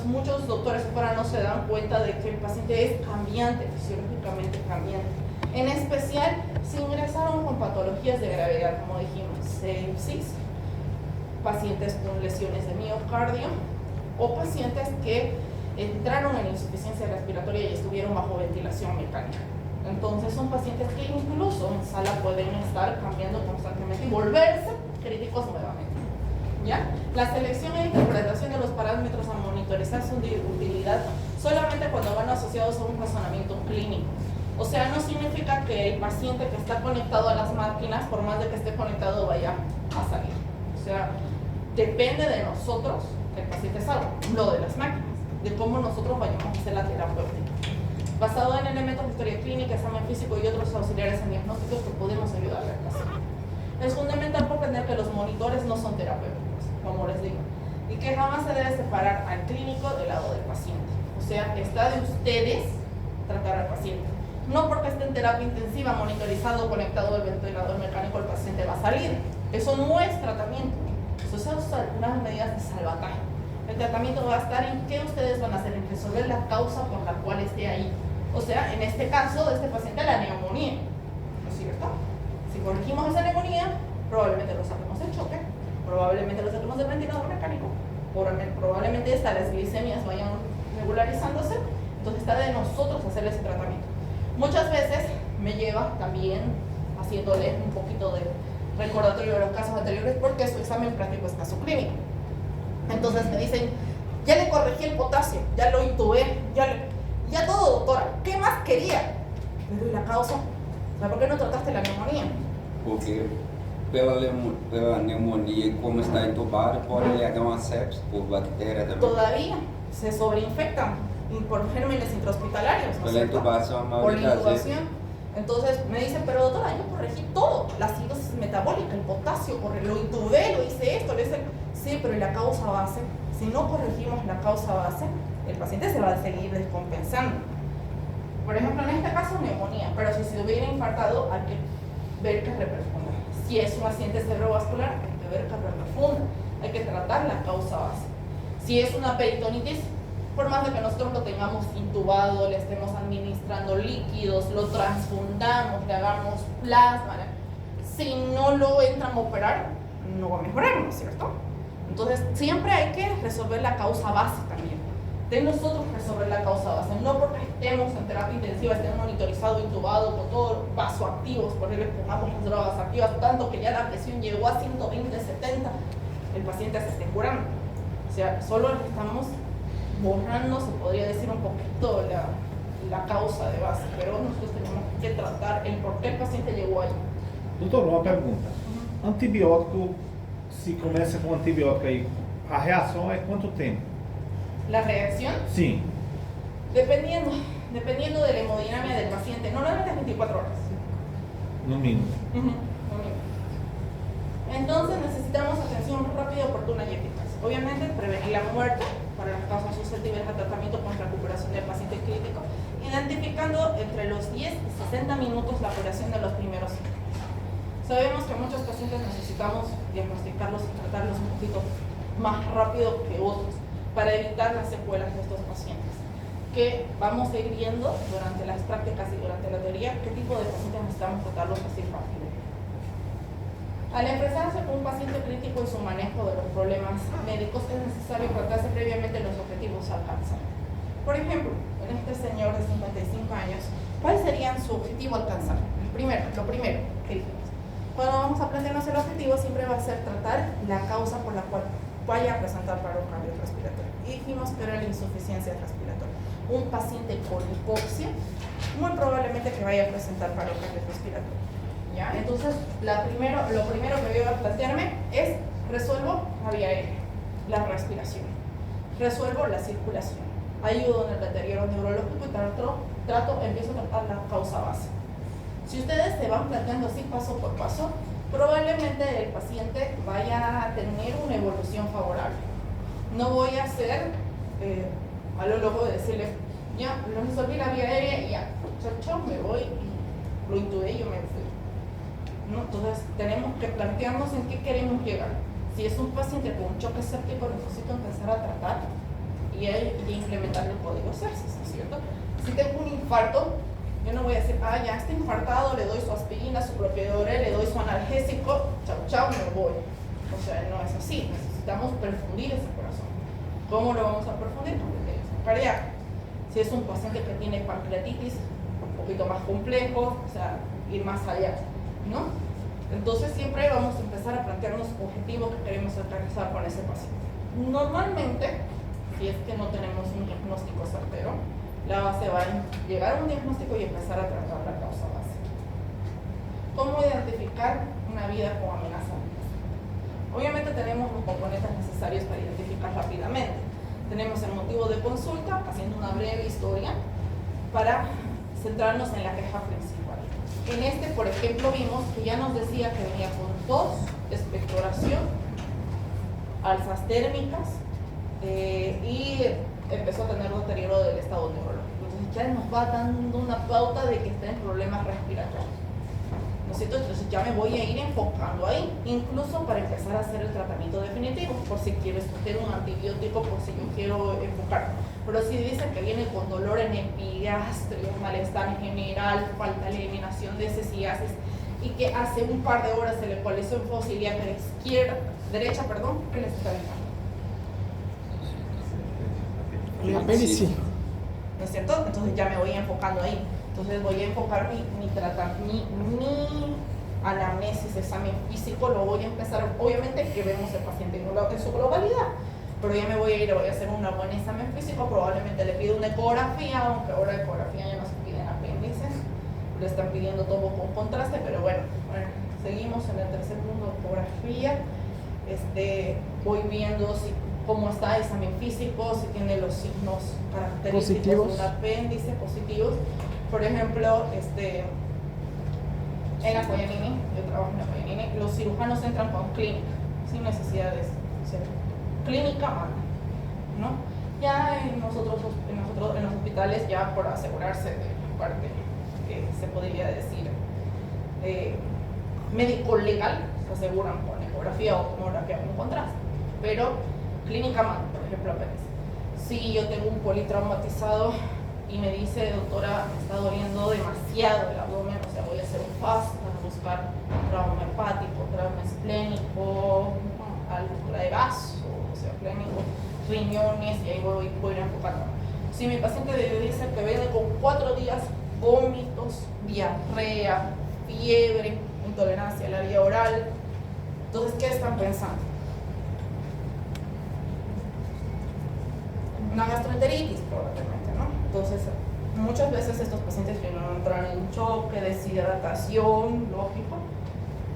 muchos doctores afuera no se dan cuenta de que el paciente es cambiante, fisiológicamente cambiante. En especial, si ingresaron con patologías de gravedad, como dijimos, sepsis, pacientes con lesiones de miocardio o pacientes que entraron en insuficiencia respiratoria y estuvieron bajo ventilación mecánica. Entonces son pacientes que incluso en sala pueden estar cambiando constantemente y volverse críticos nuevamente. ¿Ya? La selección e interpretación de los parámetros a monitorizar son de utilidad solamente cuando van asociados a un razonamiento clínico. O sea, no significa que el paciente que está conectado a las máquinas, por más de que esté conectado, vaya a salir. O sea, depende de nosotros que el paciente salga, no de las máquinas, de cómo nosotros vayamos a hacer la terapéutica. Basado en elementos de historia clínica, examen físico y otros auxiliares en diagnósticos que podemos ayudarle al paciente. Es fundamental comprender que los monitores no son terapéuticos, como les digo, y que jamás se debe separar al clínico del lado del paciente. O sea, está de ustedes tratar al paciente. No porque esté en terapia intensiva, monitorizado, conectado al ventilador mecánico, el paciente va a salir. Eso no es tratamiento. Eso son unas medidas de salvataje. El tratamiento va a estar en qué ustedes van a hacer, en resolver la causa por la cual esté ahí. O sea, en este caso de este paciente, la neumonía. ¿No es cierto? Si corregimos esa neumonía, probablemente lo saquemos del choque, probablemente lo saquemos del ventilador mecánico, probablemente las glicemias vayan regularizándose. Entonces está de nosotros hacer ese tratamiento. Muchas veces me lleva también haciéndole un poquito de recordatorio de los casos anteriores porque su examen práctico es caso clínico. Entonces me dicen, ya le corregí el potasio, ya lo intubé, ya todo, doctora, ¿qué más quería? Pero ¿y la causa? O sea, ¿por qué no trataste la neumonía? Porque pela neumonia e como está entubado, pode legar uma sepsis por bactéria também. Todavía se sobreinfectan por gérmenes intrahospitalarios, ¿no es Pela cierto? intubação, a Por maioria la das vezes. intubación. Entonces me dicen, pero doctora, yo corregí todo, la acidosis metabólica, el potasio, lo intubé, lo hice esto, lo hice... Sí, pero ¿y la causa base? Si no corregimos la causa base, el paciente se va a seguir descompensando. Por ejemplo, en este caso, neumonía, pero si se hubiera infartado, hay que ver que reperfunda. Si es un accidente cerebrovascular, hay que ver que reperfunda. Hay que tratar la causa base. Si es una peritonitis, por más de que nosotros lo tengamos intubado, le estemos administrando líquidos, lo transfundamos, le hagamos plasma, si no lo entran a operar, no va a mejorar, ¿no es cierto? Entonces, siempre hay que resolver la causa base también. De nosotros resolver la causa base, no porque estemos en terapia intensiva, estemos monitorizados, intubados, con todos los vasoactivos, por ejemplo, pongamos las drogas activas, tanto que ya la presión llegó a 120, 70, el paciente se esté curando. O sea, solo estamos borrando, se podría decir, un poquito la causa de base, pero nosotros tenemos que tratar el por qué el paciente llegó ahí. Doutor, uma pergunta. Antibiótico, se começa com antibiótico aí, a reação é quanto tempo? La reacción, Sim. dependiendo de la hemodinamia del paciente, normalmente es 24 horas. No mínimo. Entonces necesitamos atención rápida, oportuna y eficaz. Obviamente prevenir la muerte para las causas susceptibles al tratamiento con recuperación del paciente crítico, identificando entre los 10 y 60 minutos la curación de los primeros síntomas. Sabemos que muchos pacientes necesitamos diagnosticarlos y tratarlos un poquito más rápido que otros para evitar las secuelas de estos pacientes, que vamos a ir viendo durante las prácticas y durante la teoría qué tipo de pacientes necesitamos tratarlos así rápido. Al enfrentarse con un paciente crítico y su manejo de los problemas médicos, es necesario tratarse previamente los objetivos a alcanzar. Por ejemplo, en este señor de 55 años, ¿cuáles serían su objetivo a alcanzar? Lo primero, ¿qué dijimos? Cuando vamos a plantearnos el objetivo, siempre va a ser tratar la causa por la cual vaya a presentar paro cardiorrespiratorio. Y dijimos que era la insuficiencia respiratoria. Un paciente con hipoxia, muy probablemente que vaya a presentar paro cardiorrespiratorio. ¿Ya? Entonces, lo primero que voy a plantearme es resuelvo la vía aérea, la respiración, resuelvo la circulación, ayudo en el deterioro neurológico y empiezo a tratar la causa base. Si ustedes se van planteando así paso por paso, probablemente el paciente vaya a tener una evolución favorable. No voy a hacer a lo loco de decirle, ya, lo resolví la vía aérea y ya, chao, me voy y lo intubé y yo me fui. ¿no? Entonces tenemos que plantearnos en qué queremos llegar. Si es un paciente con un choque séptico, necesito empezar a tratar y implementar el código sepsis, ¿no es cierto? Si tengo un infarto, yo no voy a decir, ya está infartado, le doy su aspirina, su clopidogrel, le doy su analgésico, chau, me voy. O sea, no es así, necesitamos perfundir ese corazón. ¿Cómo lo vamos a perfundir? Con el cardíaco. Si es un paciente que tiene pancreatitis, un poquito más complejo, o sea, ir más allá, ¿no? Entonces siempre vamos a empezar a plantearnos objetivos que queremos alcanzar con ese paciente. Normalmente, si es que no tenemos un diagnóstico certero, la base va a llegar a un diagnóstico y empezar a tratar la causa base. ¿Cómo identificar una vida con amenaza? Obviamente tenemos los componentes necesarios para identificar rápidamente. Tenemos el motivo de consulta, haciendo una breve historia, para centrarnos en la queja principal. En este, por ejemplo, vimos que ya nos decía que venía con tos, expectoración, alzas térmicas y empezó a tener deterioro del estado neurológico. Entonces ya nos va dando una pauta de que está en problemas respiratorios, ¿no es cierto? Entonces ya me voy a ir enfocando ahí, incluso para empezar a hacer el tratamiento definitivo, por si quiero escoger un antibiótico, por si yo quiero enfocar. Pero si dice que viene con dolor en epigastrio, malestar en general, falta de eliminación de heces y gases, y que hace un par de horas se le ecualizó en fosa ilíaca derecha, ¿qué les está diciendo? El apéndice. ¿No es cierto? Entonces ya me voy enfocando ahí. Entonces voy a enfocar mi anamnesis, examen físico, lo voy a empezar, obviamente que vemos el paciente en su globalidad, pero ya me voy a hacer un buen examen físico, probablemente le pido una ecografía, aunque ahora ecografía ya no se piden apéndices, le están pidiendo todo con contraste, pero bueno, seguimos en el tercer punto, ecografía, voy viendo cómo está el examen físico, si tiene los signos característicos de un apéndice positivos. Por ejemplo, en Apoyanini, yo trabajo en Apoyanini, los cirujanos entran con clínica, sin necesidad de ser clínica manda, ¿no? Ya en los hospitales, ya por asegurarse de la parte que se podría decir médico-legal, se aseguran con ecografía o tomografía con contraste, pero clínica manda, por ejemplo, apéndice. Si yo tengo un politraumatizado y me dice, doctora, me está doliendo demasiado el abdomen, o sea, voy a hacer un FAST para buscar trauma hepático, trauma esplénico, altura de vaso, o sea, esplénico, riñones, y ahí voy a enfocar. Si mi paciente dice que viene con 4 días, vómitos, diarrea, fiebre, intolerancia a la vía oral, entonces, ¿qué están pensando? Una gastroenteritis, probablemente, ¿no? Entonces, muchas veces estos pacientes vienen a entrar en choque, deshidratación, lógico.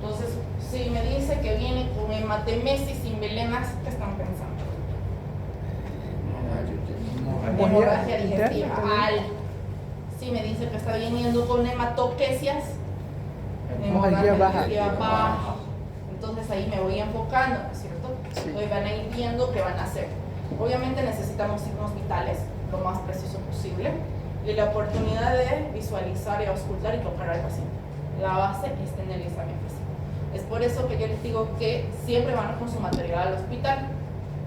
Entonces, si me dice que viene con hematemesis sin melenas, ¿qué están pensando? Hemorragia digestiva alta. Si me dice que está viniendo con hematoquesias, hemorragia digestiva baja. Entonces ahí me voy enfocando, ¿no es cierto? Sí. Entonces van a ir viendo qué van a hacer. Obviamente necesitamos signos vitales lo más preciso posible y la oportunidad de visualizar y auscultar y tocar al paciente. La base está en el examen físico. Es por eso que yo les digo que siempre van con su material al hospital,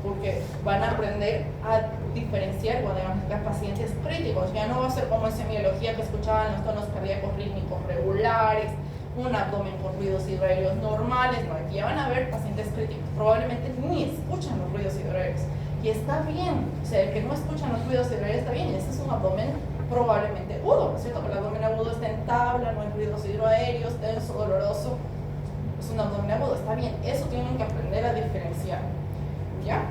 porque van a aprender a diferenciar cuando diagnosticar pacientes críticos. Ya no va a ser como en semiología que escuchaban los tonos cardíacos rítmicos regulares, un abdomen con ruidos hidroaéreos normales. No, aquí ya van a ver pacientes críticos, probablemente ni escuchan los ruidos hidroaéreos. Y está bien, o sea, el que no escuchan los ruidos hidroaéreos está bien, ese es un abdomen probablemente agudo, ¿no es cierto? Que el abdomen agudo está en tabla, no hay ruidos hidroaéreos, tenso, doloroso, es un abdomen agudo, está bien, eso tienen que aprender a diferenciar, ¿ya?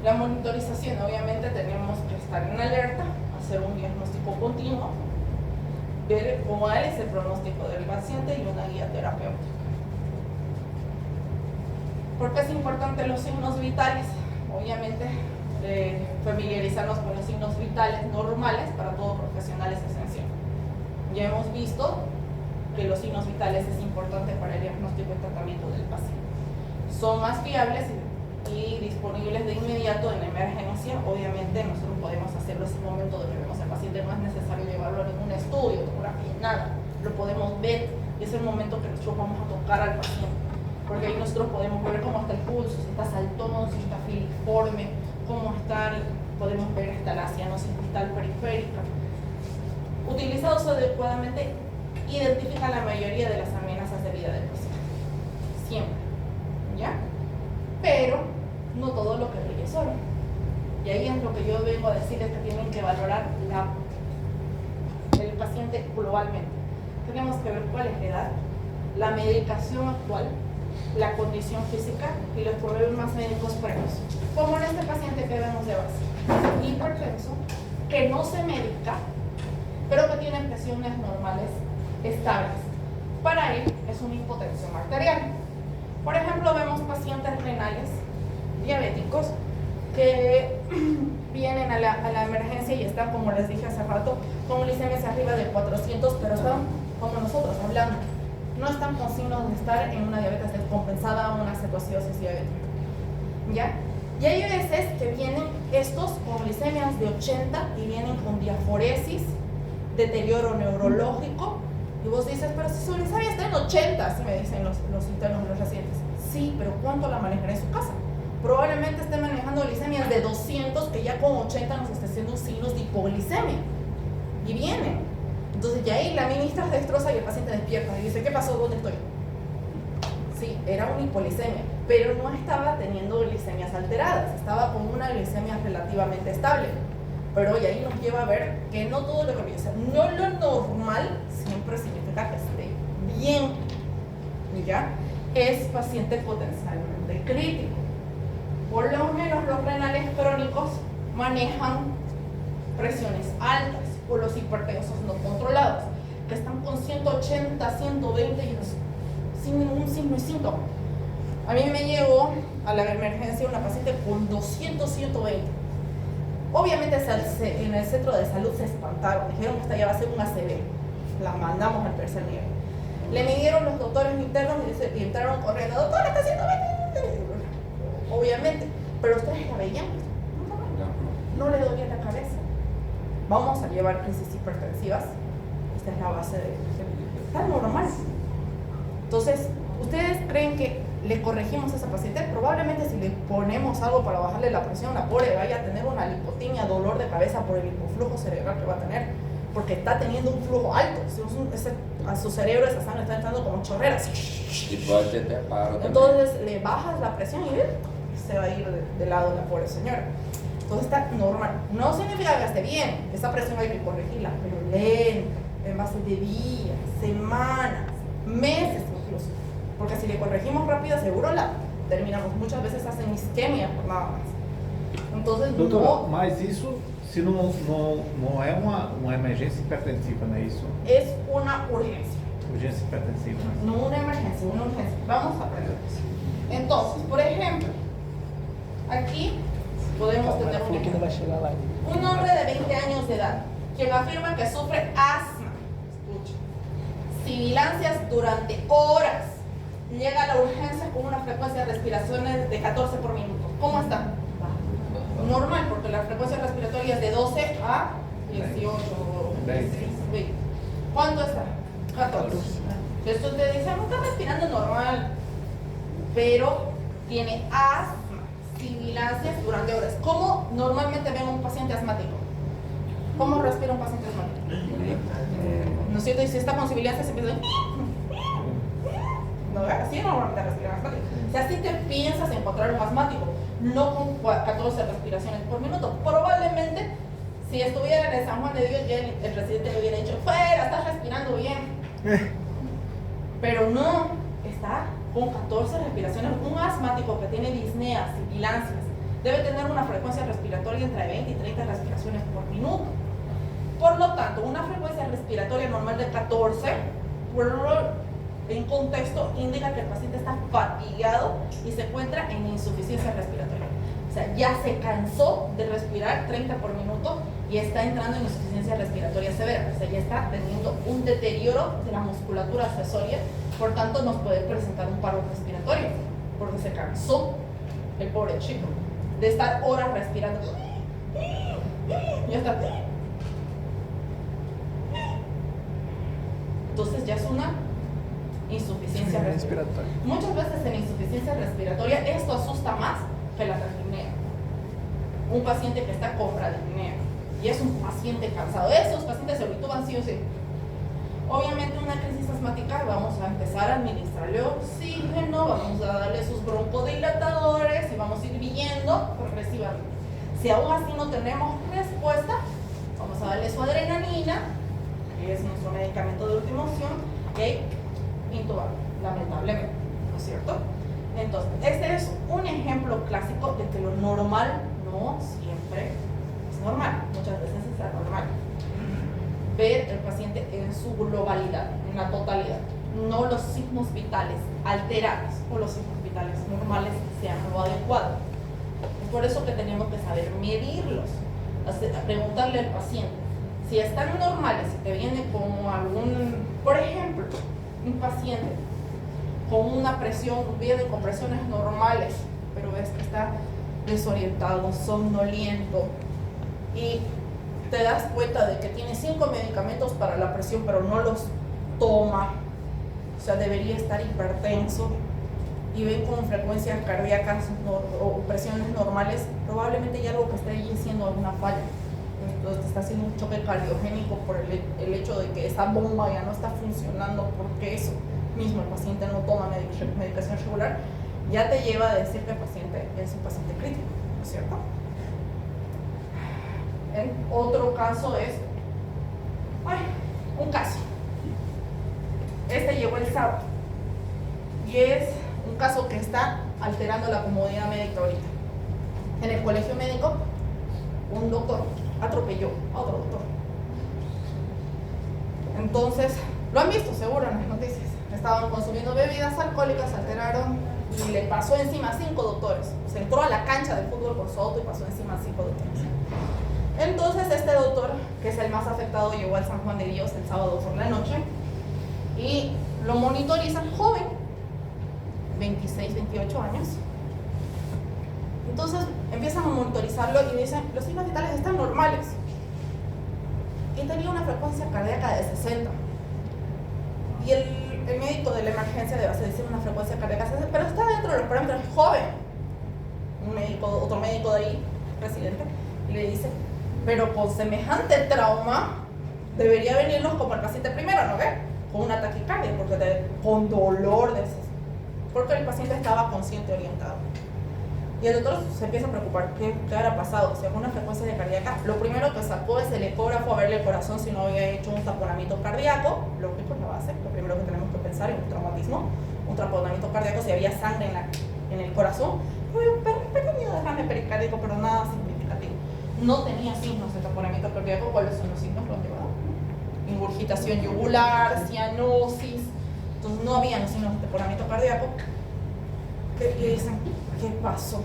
La monitorización, obviamente tenemos que estar en alerta, hacer un diagnóstico continuo, ver cuál es el pronóstico del paciente y una guía terapéutica. ¿Por qué es importante los signos vitales? Obviamente, familiarizarnos con los signos vitales normales para todo profesional es esencial. Ya hemos visto que los signos vitales es importante para el diagnóstico y tratamiento del paciente. Son más fiables y disponibles de inmediato en emergencia. Obviamente, nosotros podemos hacerlo en ese momento de que vemos al paciente, no es necesario llevarlo a ningún estudio, tomografía, nada. Lo podemos ver, es es el momento que nosotros vamos a tocar al paciente, porque ahí nosotros podemos ver cómo está el pulso, si está saltón, si está filiforme, cómo está, podemos ver hasta la cianosis distal periférica. Utilizados adecuadamente, identifica la mayoría de las amenazas de vida del paciente, siempre, ¿ya? Pero no todo lo que brille es oro. Y ahí es lo que yo vengo a decirles, que tienen que valorar el paciente globalmente. Tenemos que ver cuál es la edad, la medicación actual, la condición física y los problemas médicos previos. Como en este paciente que vemos de base, hipertenso, que no se medica, pero que tiene presiones normales estables. Para él es una hipotensión arterial. Por ejemplo, vemos pacientes renales diabéticos que vienen a la emergencia y están, como les dije hace rato, con glicemias arriba de 400, pero están como nosotros hablando. No están con signos de estar en una diabetes descompensada o una cetoacidosis diabética. ¿Ya? Y hay veces que vienen estos con glicemias de 80 y vienen con diaforesis, deterioro neurológico, y vos dices, pero si su glicemia está en 80, así me dicen los internos y los residentes. Sí, pero ¿cuánto la manejará en su casa? Probablemente esté manejando glicemias de 200, que ya con 80 nos está haciendo signos de hipoglicemia. Y vienen. Entonces ya ahí la ministra destroza y el paciente despierta y dice, ¿qué pasó? ¿Dónde estoy? Sí, era una hipoglicemia, pero no estaba teniendo glicemias alteradas, estaba con una glicemia relativamente estable. Pero y ahí nos lleva a ver que no todo lo que piensa, no lo normal siempre significa que esté bien. ¿Ya? Es paciente potencialmente crítico. Por lo menos los renales crónicos manejan presiones altas, o los hipertensos no controlados, que están con 180, 120 y sin ningún signo y síntoma. A mí me llegó a la emergencia una paciente con 200, 120. Obviamente en el centro de salud se espantaron, dijeron que esta ya va a ser un ACV. La mandamos al tercer nivel. Le midieron los doctores internos y entraron corriendo, doctora, está 120. Obviamente, pero ustedes la veían, no le dolía la cabeza. Vamos a llevar crisis hipertensivas. Esta es la base de está normal. Entonces, ¿ustedes creen que le corregimos a esa paciente? Probablemente si le ponemos algo para bajarle la presión, la pobre vaya a tener una lipotimia, dolor de cabeza por el hipoflujo cerebral que va a tener, porque está teniendo un flujo alto. A su cerebro esa sangre está entrando como chorreras. Y puede tener paro también. Entonces le bajas la presión y se va a ir de lado la pobre señora. Entonces está normal. No significa que esté bien, esa presión hay que corregirla, pero lenta, en base de días, semanas, meses incluso. Porque si le corregimos rápido, seguro la terminamos. Muchas veces hacen isquemia por nada más. Entonces, doutora, no, mas isso se não é uma emergência hipertensiva, não é isso? es una urgencia. Urgência hipertensiva, né? No una emergencia, una urgencia. Vamos a aprender eso. Entonces, por ejemplo, aquí podemos tener un Falou que não vai chegar lá. Un hombre de 20 años de edad, quien afirma que sufre asma, escucha, sibilancias durante horas, llega a la urgencia con una frecuencia de respiraciones de 14 por minuto. ¿Cómo está? Normal, porque la frecuencia respiratoria es de 12 a 18, 16, 20. ¿Cuánto está? 14. Entonces usted dice, no está respirando normal, pero tiene asma, sibilancias durante horas. ¿Cómo normalmente ven un paciente asmático? ¿Cómo respira un paciente asmático? ¿No es cierto? Y si está con sibilancias, empieza a... No, así normalmente respiran asmático. O sea, si te piensas encontrar un asmático, no con 14 respiraciones por minuto. Probablemente, si estuviera en el San Juan de Dios, ya el presidente le hubiera dicho, fuera, estás respirando bien. Pero no, está con 14 respiraciones. Un asmático que tiene disneas, sibilancias, debe tener una frecuencia respiratoria entre 20 y 30 respiraciones por minuto. Por lo tanto, una frecuencia respiratoria normal de 14, en contexto, indica que el paciente está fatigado y se encuentra en insuficiencia respiratoria. O sea, ya se cansó de respirar 30 por minuto y está entrando en insuficiencia respiratoria severa. O sea, ya está teniendo un deterioro de la musculatura accesoria, por tanto nos puede presentar un paro respiratorio, porque se cansó el pobre chico de estar horas respirando. Ya está. Entonces ya es una insuficiencia respiratoria. Muchas veces en insuficiencia respiratoria esto asusta más que la taquipnea. Un paciente que está con bradipnea y es un paciente cansado, esos pacientes se obituban sí o sí. Obviamente una crisis asmática vamos a empezar a administrarle oxígeno, vamos a darle sus broncodilatadores y vamos a ir viendo progresivamente. Si aún así no tenemos respuesta, vamos a darle su adrenalina, que es nuestro medicamento de última opción, y intubar, lamentablemente, ¿no es cierto? Entonces, este es un ejemplo clásico de que lo normal no siempre es normal, muchas veces es anormal. Ver el paciente en su globalidad, en la totalidad, no los signos vitales alterados o los signos vitales normales sean lo adecuado. Es por eso que tenemos que saber medirlos, preguntarle al paciente si están normales, si te viene como algún, por ejemplo, un paciente con una presión, viene con presiones normales, pero ves que está desorientado, somnoliento y te das cuenta de que tiene 5 medicamentos para la presión, pero no los toma, o sea, debería estar hipertenso y ven con frecuencias cardíacas o presiones normales, probablemente hay algo que esté ahí siendo alguna falla. Entonces te está haciendo un choque cardiogénico por el hecho de que esa bomba ya no está funcionando, porque eso mismo el paciente no toma medicación regular, ya te lleva a decir que el paciente es un paciente crítico, ¿no es cierto? Otro caso es, un caso. Este llegó el sábado y es un caso que está alterando la comodidad médica ahorita. En el colegio médico, un doctor atropelló a otro doctor. Entonces, lo han visto seguro en las noticias. Estaban consumiendo bebidas alcohólicas, se alteraron y le pasó encima a 5 doctores. Se entró a la cancha de fútbol con su auto y pasó encima a 5 doctores. Entonces este doctor, que es el más afectado, llegó al San Juan de Dios el sábado por la noche y lo monitorizan, joven, 26, 28 años. Entonces empiezan a monitorizarlo y dicen, los signos vitales están normales. Y tenía una frecuencia cardíaca de 60. Y el médico de la emergencia de base dice una frecuencia cardíaca de 60, pero está dentro de los parámetros, joven. Otro médico de ahí, residente, y le dice, pero con semejante trauma debería venirnos como el paciente primero, ¿no ve? Con una taquicardia, con dolor porque el paciente estaba consciente orientado. Y el doctor se empieza a preocupar, ¿qué habrá pasado? Si alguna frecuencia de cardíaca, lo primero que sacó es el ecógrafo a verle el corazón si no había hecho un taponamiento cardíaco, lógico, la base, lo primero que tenemos que pensar en un traumatismo, un taponamiento cardíaco, si había sangre en el corazón, había un pequeño derrame pericárdico, pero nada significativo. No tenía signos de taponamiento cardíaco. ¿Cuáles son los signos? Lo han llevado. Ingurgitación yugular, cianosis. Entonces no había los signos de taponamiento cardíaco. Y dicen, ¿qué pasó?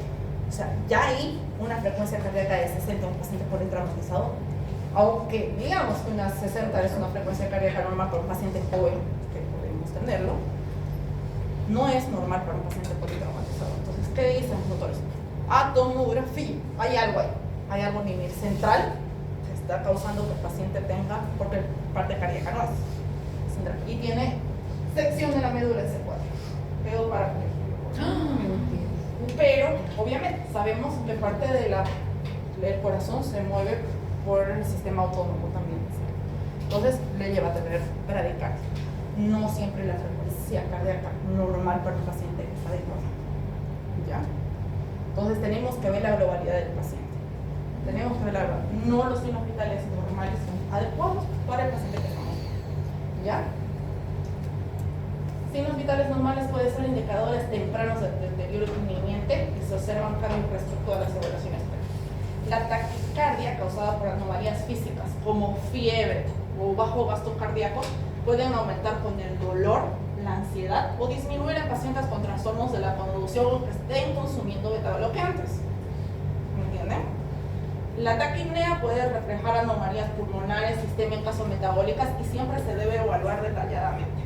O sea, ya hay una frecuencia cardíaca de 60 en un paciente politraumatizado. Aunque digamos que una 60 es una frecuencia cardíaca normal para un paciente joven, que podemos tenerlo, no es normal para un paciente politraumatizado. Entonces, ¿qué dicen los doctores? Tomografía, hay algo ahí. Hay algo a nivel central que está causando que el paciente tenga, porque parte cardíaca no es central, y tiene sección de la médula C4, quedó para pero obviamente sabemos que parte del corazón se mueve por el sistema autónomo también, entonces le lleva a tener bradicardia. No siempre la frecuencia cardíaca normal para un paciente es adecuada, ¿ya? Entonces tenemos que ver la globalidad del paciente. Tenemos que ver no los signos vitales normales son adecuados para el paciente que estamos viendo, ¿ya? Signos vitales normales pueden ser indicadores tempranos de deterioro inminente que se observan cambios respecto a las evaluaciones. La taquicardia causada por anomalías físicas como fiebre o bajo gasto cardíaco pueden aumentar con el dolor, la ansiedad o disminuir en pacientes con trastornos de la conducción o que estén consumiendo beta-bloqueantes. ¿Me entienden? La taquipnea puede reflejar anomalías pulmonares, sistémicas o metabólicas y siempre se debe evaluar detalladamente.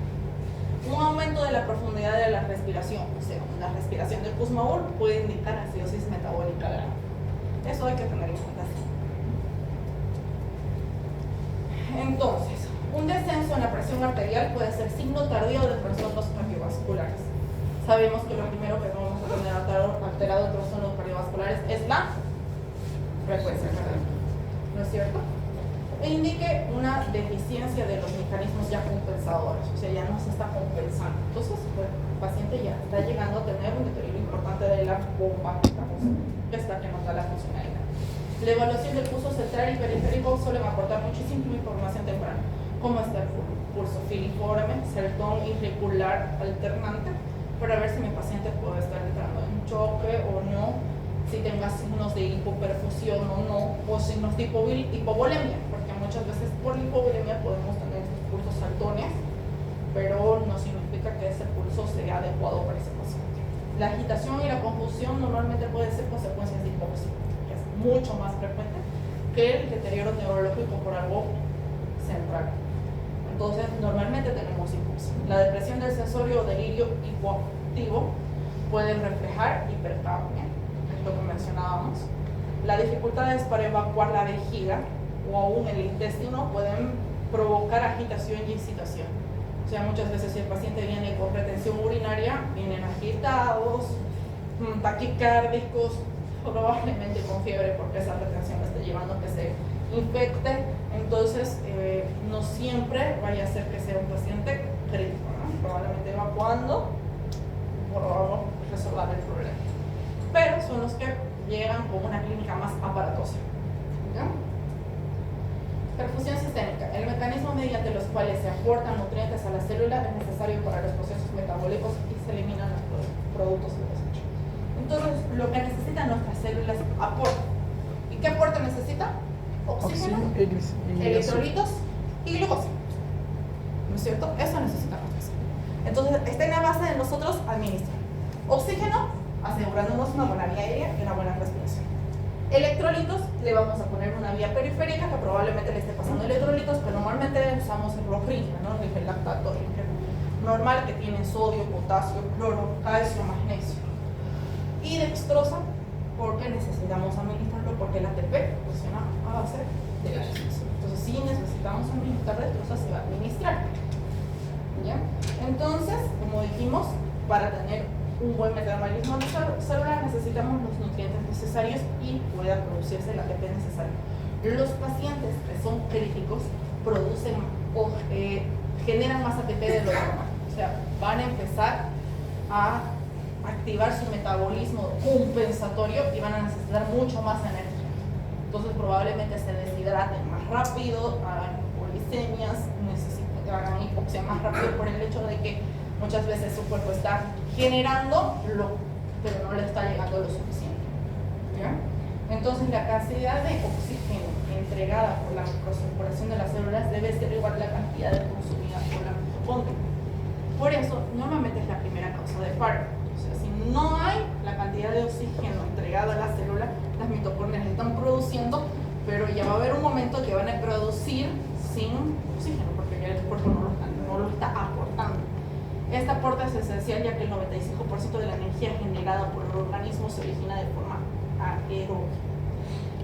Un aumento de la profundidad de la respiración, o sea, la respiración del Kussmaul puede indicar acidosis metabólica grave. Eso hay que tenerlo en cuenta. Entonces, Un descenso en la presión arterial puede ser signo tardío de trastornos cardiovasculares. Sabemos que lo primero que vamos a tener alterado en trastornos cardiovasculares es la frecuencia cardíaca, ¿no es cierto? E indique una deficiencia de los mecanismos ya compensadores, o sea, ya no se está compensando. Entonces, el paciente ya está llegando a tener un deterioro importante de la bomba, que está que nos da la funcionalidad. La evaluación del pulso central y periférico suele aportar muchísima información temprana, como está el pulso filiforme, sertón irregular alternante, para ver si mi paciente puede estar entrando en choque o no, si tenga signos de hipoperfusión o no, o signos de hipovolemia, porque muchas veces por hipovolemia podemos tener estos pulsos saltones, pero no significa que ese pulso sea adecuado para ese paciente. La agitación y la confusión normalmente pueden ser consecuencias de hipoxia, que es mucho más frecuente que el deterioro neurológico por algo central. Entonces, normalmente tenemos hipoxia. La depresión del sensorio o delirio hipoactivo pueden reflejar hipercapnia, es lo que mencionábamos. Las dificultades para evacuar la vejiga o aún el intestino pueden provocar agitación y excitación. O sea, muchas veces si el paciente viene con retención urinaria, vienen agitados, taquicárdicos, probablemente con fiebre porque esa retención está llevando a que se infecte. Entonces, no siempre vaya a ser que sea un paciente crítico, ¿no? Probablemente evacuando por resolver el problema. Pero son los que llegan con una clínica más aparatosa. ¿Ya? Perfusión sistémica. El mecanismo mediante los cuales se aportan nutrientes a la célula es necesario para los procesos metabólicos y se eliminan los productos de desecho. Entonces, lo que necesitan nuestras células es aporte. ¿Y qué aporte necesita? Oxígeno, electrolitos y glucosa. ¿No es cierto? Eso necesitan nuestras células. Entonces, está en la base de nosotros administrar. Oxígeno, asegurándonos una buena vía aérea y una buena respiración. Electrolitos, le vamos a poner una vía periférica que probablemente le esté pasando electrolitos, pero normalmente usamos el Rofringa, ¿no? El lactato, normal, que tiene sodio, potasio, cloro, calcio, magnesio. Y dextrosa, porque necesitamos administrarlo, porque la ATP funciona a base de la dextrosa. Entonces, si necesitamos administrar dextrosa, se va a administrar. ¿Ya? Entonces, como dijimos, para tener un buen metabolismo celular necesitamos los nutrientes necesarios y pueda producirse el ATP necesario. Los pacientes que son críticos producen o generan más ATP de lo normal. O sea, van a empezar a activar su metabolismo compensatorio y van a necesitar mucho más energía. Entonces probablemente se deshidraten más rápido, hagan polisemias, hagan hipoxia más rápido por el hecho de que muchas veces su cuerpo está generando, pero no le está llegando lo suficiente. ¿Ya? Entonces la cantidad de oxígeno entregada por la microcirculación de las células debe ser igual a la cantidad de consumida por la mitocondria. Por eso, normalmente es la primera causa de paro. O sea, si no hay la cantidad de oxígeno entregada a la célula, las mitocondrias están produciendo, pero ya va a haber un momento que van a producir sin oxígeno, porque ya el cuerpo no lo está aportando. Este aporte es esencial ya que el 95% de la energía generada por el organismo se origina de forma aeróbica.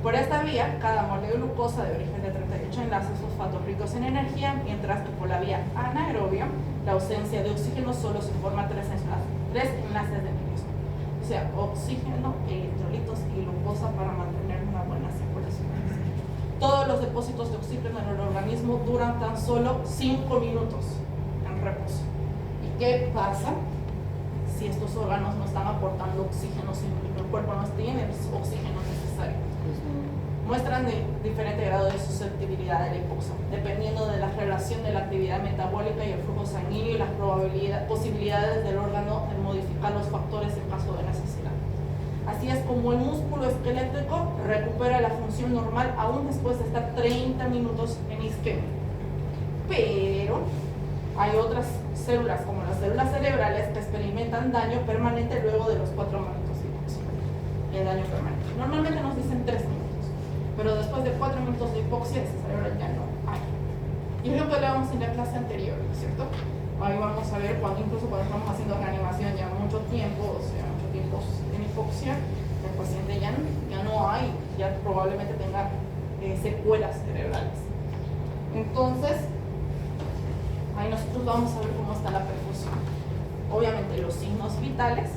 Por esta vía, cada mol de glucosa de origen de 38 enlaces fosfatos ricos en energía, mientras que por la vía anaerobia, la ausencia de oxígeno solo se forma tres enlaces de mismo. O sea, oxígeno, electrolitos y glucosa para mantener una buena circulación. Todos los depósitos de oxígeno en el organismo duran tan solo 5 minutos en reposo. ¿Y qué pasa si estos órganos no están aportando oxígeno, si el cuerpo no tiene el oxígeno necesario? Muestran de diferente grado de susceptibilidad a la hipoxia, dependiendo de la relación de la actividad metabólica y el flujo sanguíneo y las posibilidades del órgano en modificar los factores en caso de necesidad. Así es como el músculo esquelético recupera la función normal aún después de estar 30 minutos en isquemia. Pero hay otras células, como las células cerebrales, que experimentan daño permanente luego de los 4 minutos de hipoxia. El daño permanente. Normalmente nos dicen 3 minutos, pero después de 4 minutos de hipoxia, ese cerebro ya no hay. Y es lo que hablábamos en la clase anterior, ¿no es cierto? Ahí vamos a ver incluso cuando estamos haciendo reanimación ya mucho tiempo, o sea, mucho tiempo en hipoxia, el paciente ya no hay, ya probablemente tenga secuelas cerebrales. Entonces, Entonces vamos a ver cómo está la perfusión. Obviamente los signos vitales,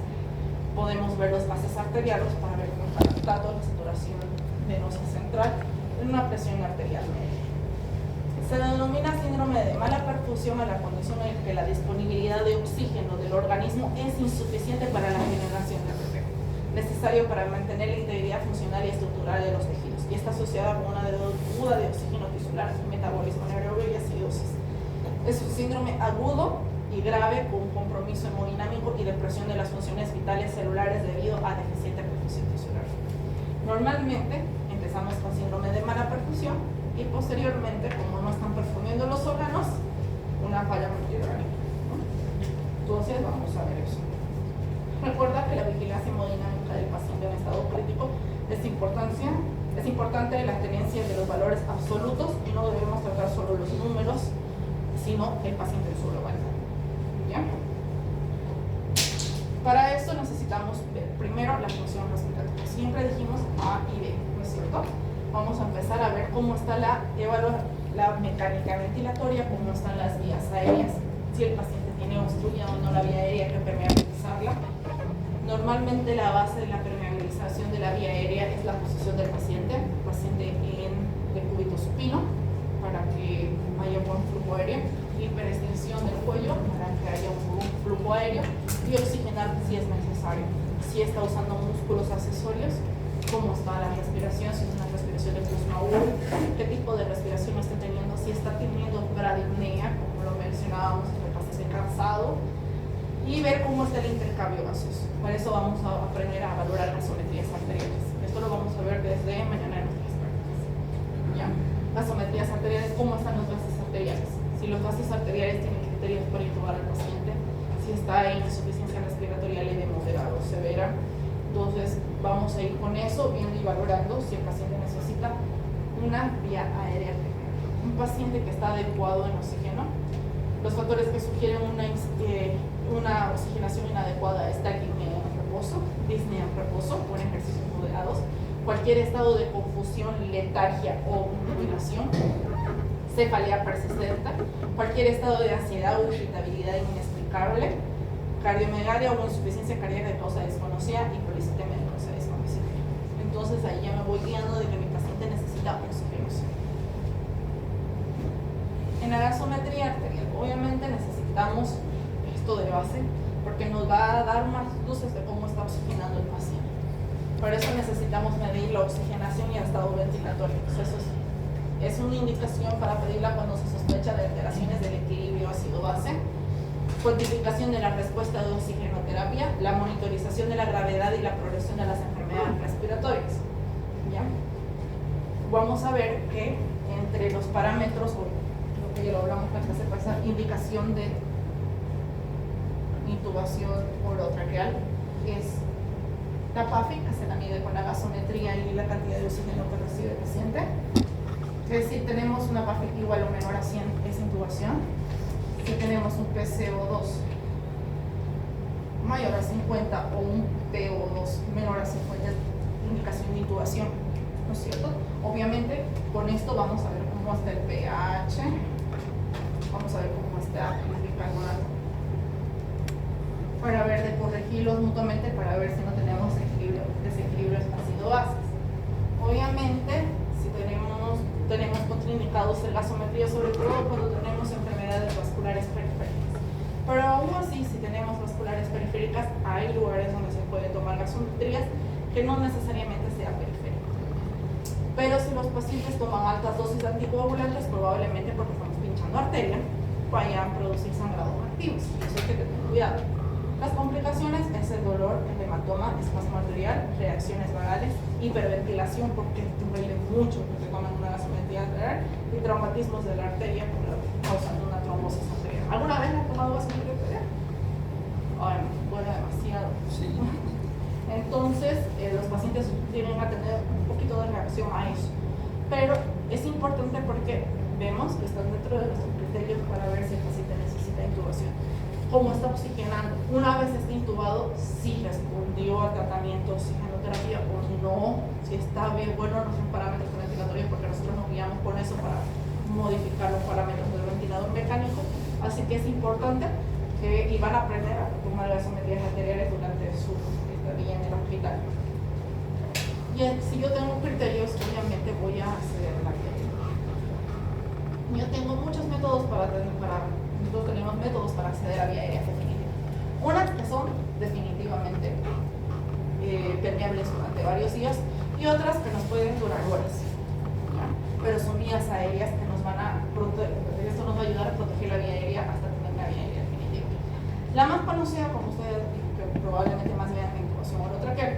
podemos ver los vasos arteriales para ver cómo está el lactato, la saturación venosa central, en una presión arterial media. Se denomina síndrome de mala perfusión a la condición en que la disponibilidad de oxígeno del organismo es insuficiente para la generación de ATP, necesario para mantener la integridad funcional y estructural de los tejidos, y está asociada con una deuda de oxígeno tisular, metabolismo anaerobio y acidosis. Es un síndrome agudo y grave con compromiso hemodinámico y depresión de las funciones vitales celulares debido a deficiente perfusión tisular. Normalmente empezamos con síndrome de mala perfusión y posteriormente, como no están perfundiendo los órganos, una falla multiorgánica, ¿no? Entonces vamos a ver eso. Recuerda que la vigilancia hemodinámica del paciente en estado crítico es importante la tenencia de los valores absolutos y no debemos tratar solo los números, sino el paciente en su globalidad. ¿Ya? Para esto necesitamos ver primero la función respiratoria. Siempre dijimos A y B, ¿no es cierto? Vamos a empezar a ver cómo está la mecánica ventilatoria, cómo están las vías aéreas, si el paciente tiene obstruida o no la vía aérea, que permeabilizarla. Normalmente la base de la permeabilización de la vía aérea es la posición del paciente en decúbito supino, para que haya un buen flujo aéreo, hiperextensión del cuello para que haya un buen flujo aéreo y oxigenar si es necesario. Si está usando músculos accesorios, cómo está la respiración, si es una respiración de Kussmaul, qué tipo de respiración está teniendo, si está teniendo bradipnea, como lo mencionábamos, el paciente cansado, y ver cómo está el intercambio gaseoso. Para eso vamos a aprender a valorar gasometrías arteriales. Esto lo vamos a ver desde mañana en nuestras prácticas. ¿Ya? Gasometrías arteriales, cómo están los gases arteriales. Si los gases arteriales tienen criterios para intubar al paciente, si está en insuficiencia respiratoria leve, moderada o severa. Entonces vamos a ir con eso, viendo y valorando si el paciente necesita una vía aérea primero. Un paciente que está adecuado en oxígeno, los factores que sugieren una oxigenación inadecuada es taquipnea en reposo, disnea en reposo, con ejercicios moderados, cualquier estado de confusión, letargia o jubilación, cefalea persistente, cualquier estado de ansiedad o irritabilidad inexplicable, cardiomegalia o insuficiencia cardíaca de causa desconocida y policitemia de causa desconocida. Entonces ahí ya me voy guiando de que mi paciente necesita oxigenación. En la gasometría arterial, obviamente necesitamos esto de base porque nos va a dar más luces de cómo está oxigenando el paciente. Por eso necesitamos medir la oxigenación y el estado ventilatorio. Pues eso es una indicación para pedirla cuando se sospecha de alteraciones del equilibrio ácido-base, cuantificación de la respuesta de oxigenoterapia, la monitorización de la gravedad y la progresión de las enfermedades respiratorias. ¿Ya? Vamos a ver que entre los parámetros, o lo que ya lo hablamos en la clase pasada, indicación de intubación orotraqueal, es la PAFI, que se la mide con la gasometría y la cantidad de oxígeno que recibe el paciente. Es decir, tenemos una PAFI igual o menor a 100, es intubación. Si tenemos un PCO2 mayor a 50 o un PO2 menor a 50, es indicación de intubación, ¿no es cierto? Obviamente, con esto vamos a ver cómo está el pH, vamos a ver cómo está el bicarbonato, para ver de corregirlos mutuamente, para ver si no tenemos desequilibrios ácido-bases. Obviamente, si tenemos contraindicados el gasometría, sobre todo cuando tenemos enfermedades vasculares periféricas. Pero aún así, si tenemos vasculares periféricas, hay lugares donde se puede tomar gasometrías que no necesariamente sea periférico. Pero si los pacientes toman altas dosis de anticoagulantes, probablemente porque estamos pinchando arteria, vayan a producir sangrados activos. Y eso hay que tener cuidado. Las complicaciones es el dolor, el hematoma, espasmo arterial, reacciones vagales, hiperventilación porque duele mucho porque toman una gasometría arterial y traumatismos de la arteria causando una trombosis arterial. ¿Alguna vez has tomado gasometría arterial? Ay, duele demasiado. Sí. Entonces, los pacientes tienen a tener un poquito de reacción a eso. Pero es importante porque vemos que están dentro de nuestros criterios para ver si el paciente necesita intubación. Cómo está oxigenando. Una vez esté intubado, si respondió al tratamiento de oxigenoterapia o no, si está bien bueno nuestros parámetros ventilatorios, porque nosotros nos guiamos con eso para modificar los parámetros del ventilador mecánico. Así que es importante que y van a aprender a tomar gasometrías arteriales durante su estadía en el hospital. Y si yo tengo criterios, obviamente voy a acceder a la clínica. Yo tengo muchos métodos nosotros tenemos métodos para acceder a vía aérea definitiva. Unas que son definitivamente permeables durante varios días y otras que nos pueden durar horas. ¿Ya? Pero son vías aéreas que nos van a proteger, esto nos va a ayudar a proteger la vía aérea hasta tener la vía aérea definitiva. La más conocida, como ustedes que probablemente más vean en intubación orotraqueal,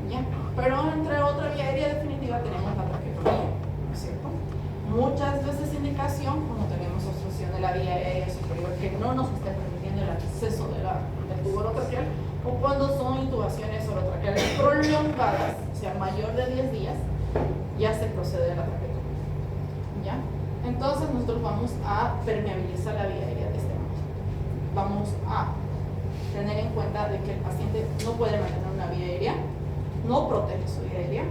¿ya? Pero entre otra vía aérea definitiva tenemos la traqueotomía, ¿no es cierto? Muchas veces indicación cuando tenemos obstrucción de la vía aérea superior que no nos esté permitiendo el acceso del tubo orotraqueal, o cuando son intubaciones orotraqueales prolongadas, o sea, mayor de 10 días, ya se procede a la traqueotomía, ¿ya? Entonces nosotros vamos a permeabilizar la vía aérea de este modo. Vamos a tener en cuenta de que el paciente no puede mantener una vía aérea, no protege su vía aérea.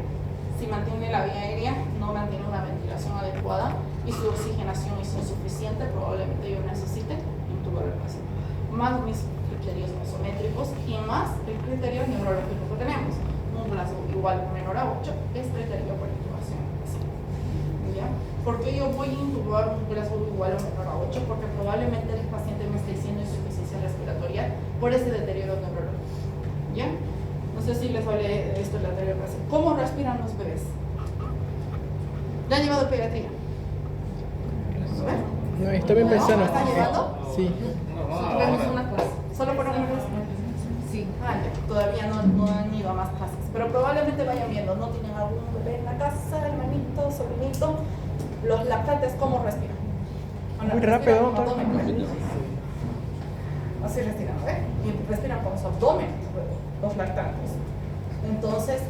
Si mantiene la vía aérea, no mantiene una ventilación adecuada y su oxigenación es insuficiente, probablemente yo necesite intubar al paciente. Más mis criterios mesométricos y más el criterio neurológico que tenemos. Un brazo igual o menor a 8 es criterio para intubación. ¿Ya? ¿Por qué yo voy a intubar un brazo igual o menor a 8? Porque probablemente el paciente me esté diciendo insuficiencia respiratoria por ese deterioro neurológico. ¿Ya? No sé si les hablé de esto en la anterior clase. ¿Cómo respiran los bebés? ¿Le han llevado pediatría? No, estoy bien pensando. ¿Me están llevando? Sí. Tuvimos una clase. ¿Solo por una clase? Sí. Ya. Todavía no han ido a más clases. Pero probablemente vayan viendo. ¿No tienen algún bebé en la casa, hermanito, sobrinito? Los lactantes, ¿cómo respiran? Muy rápido, con su doctor. abdomen. Así respiran, ¿eh? Y respiran con su abdomen, los lactantes. Entonces,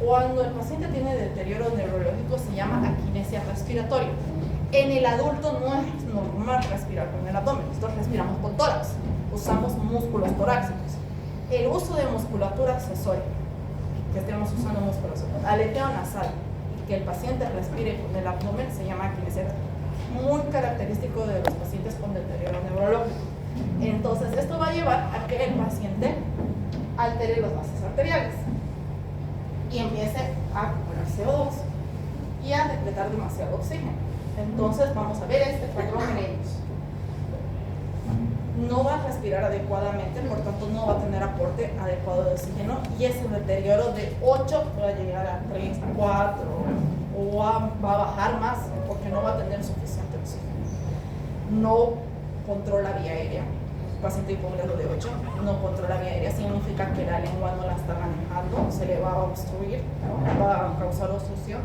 cuando el paciente tiene deterioro neurológico se llama aquinesia respiratoria. En el adulto no es normal respirar con el abdomen, nosotros respiramos con tórax, usamos músculos torácicos. El uso de musculatura accesoria, que estemos usando músculos, aleteo nasal, y que el paciente respire con el abdomen se llama aquinesia respiratoria, muy característico de los pacientes con deterioro neurológico. Entonces, esto va a llevar a que el paciente altere los vasos arteriales y empiece a acumular CO2 y a decretar demasiado oxígeno. Entonces vamos a ver este patrón en ellos. No va a respirar adecuadamente, por tanto no va a tener aporte adecuado de oxígeno y ese deterioro de 8 va a llegar a 3, 4 o va a bajar más porque no va a tener suficiente oxígeno. No controla vía aérea. Paciente hipógrafo de 8 no controla vía aérea, significa que la lengua no la está manejando, se le va a obstruir, ¿no? Va a causar obstrucción.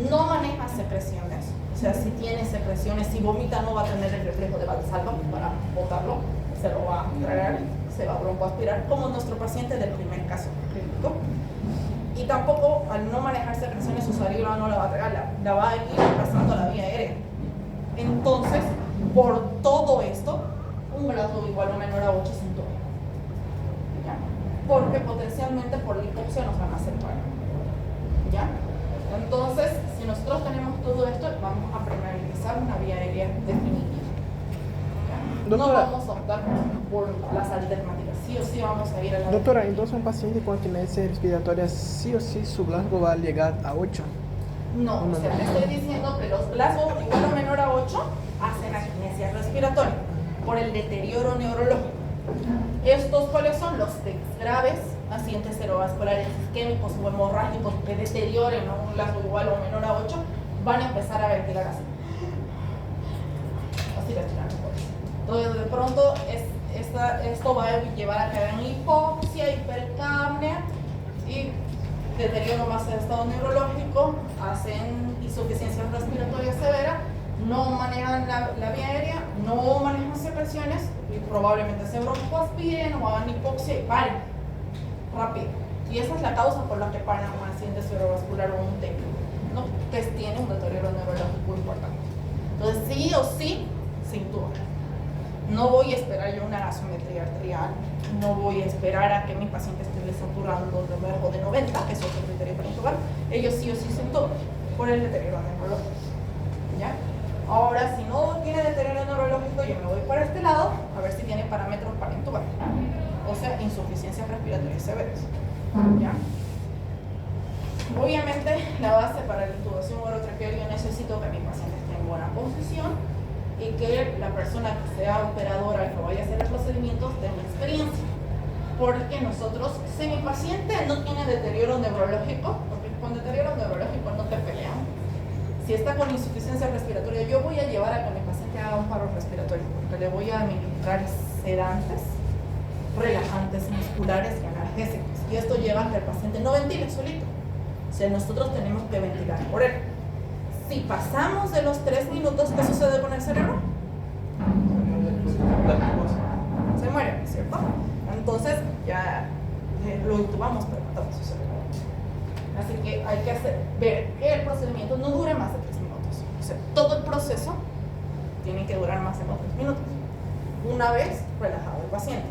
No maneja secreciones, o sea, si tiene secreciones, si vomita no va a tener el reflejo de Valsalva para botarlo, se lo va a tragar, se va a broncoaspirar, como nuestro paciente del primer caso clínico. Y tampoco, al no manejar secreciones, su saliva no la va a tragar, la va a ir pasando a la vía aérea. Entonces, por todo esto, un grado igual o menor a 8 se intuba. ¿Ya? Porque potencialmente por la hipoxia nos van a hacer paro. ¿Ya? Entonces, si nosotros tenemos todo esto, vamos a permeabilizar una vía aérea definitiva. ¿Ya? No Doctora, vamos a optar por las alternativas. Sí o sí vamos a ir a la... Doctora, entonces un paciente con aquinesia respiratoria sí o sí su Glasgow va a llegar a 8. No, o sea, le estoy diciendo que los Glasgow igual o menor a 8 hacen aquinesia respiratoria por el deterioro neurológico. Estos, ¿cuáles son? Los tics graves, accidentes cerebrovasculares isquémicos o hemorrágicos que deterioren a un Glasgow igual o menor a 8, van a empezar a ventilar así. Así respirando. Entonces, de pronto, esto va a llevar a que hagan hipoxia, hipercapnia y deterioro más del estado neurológico, hacen insuficiencia respiratoria severa, no manejan la vía aérea, no manejan secreciones y probablemente se broncoaspiren o hagan hipoxia y paren rápido. Y esa es la causa por la que paran un accidente cerebrovascular o un TEC, ¿no? Que tiene un deterioro neurológico importante. Entonces, sí o sí, se intuba. No voy a esperar yo una gasometría arterial, no voy a esperar a que mi paciente esté desaturando debajo de 90, que es otro criterio para intubar. Ellos sí o sí se intuban por el deterioro neurológico. ¿Ya? Ahora, si no tiene deterioro neurológico, yo me voy para este lado. respiratorias severas. ¿Ya? Obviamente, la base para la intubación orotraqueal, yo necesito que mi paciente esté en buena posición y que la persona que sea operadora, que vaya a hacer el procedimiento, tenga experiencia. Porque nosotros, si mi paciente no tiene deterioro neurológico, porque con deterioro neurológico no te pelean, si está con insuficiencia respiratoria, yo voy a llevar a que mi paciente haga un paro respiratorio, porque le voy a administrar sedantes, relajantes musculares y analgésicos. Y esto lleva a que el paciente no ventile solito. O sea, nosotros tenemos que ventilar por él. Si pasamos de los 3 minutos, ¿qué sucede con el cerebro? Se muere, ¿cierto? Entonces ya lo intubamos, pero matamos su cerebro. Así que hay que ver que el procedimiento no dure más de 3 minutos. O sea, todo el proceso tiene que durar más de 3 minutos. Una vez relajado el paciente.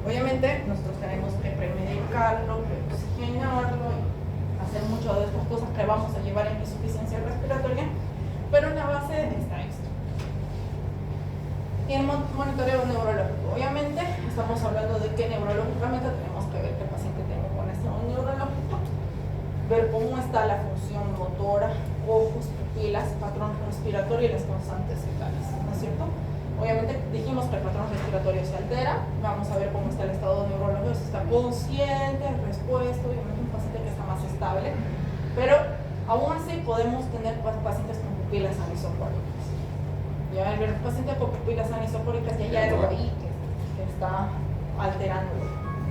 Obviamente nosotros tenemos que premedicarlo, oxigenarlo y hacer muchas de estas cosas que vamos a llevar en insuficiencia respiratoria, pero en la base está esto. Y el monitoreo neurológico. Obviamente estamos hablando de que neurológicamente tenemos que ver que el paciente tenga un buen estado neurológico, ver cómo está la función motora, ojos, pupilas, patrón respiratorio y las constantes vitales, ¿no es cierto? Obviamente dijimos que el patrón respiratorio se altera, vamos a ver cómo está el estado neurológico, si está consciente, respuesto, obviamente un paciente que está más estable, pero aún así podemos tener pacientes con pupilas anisocóricas. Ya el paciente con pupilas anisocóricas ya hay algo ahí que está alterando,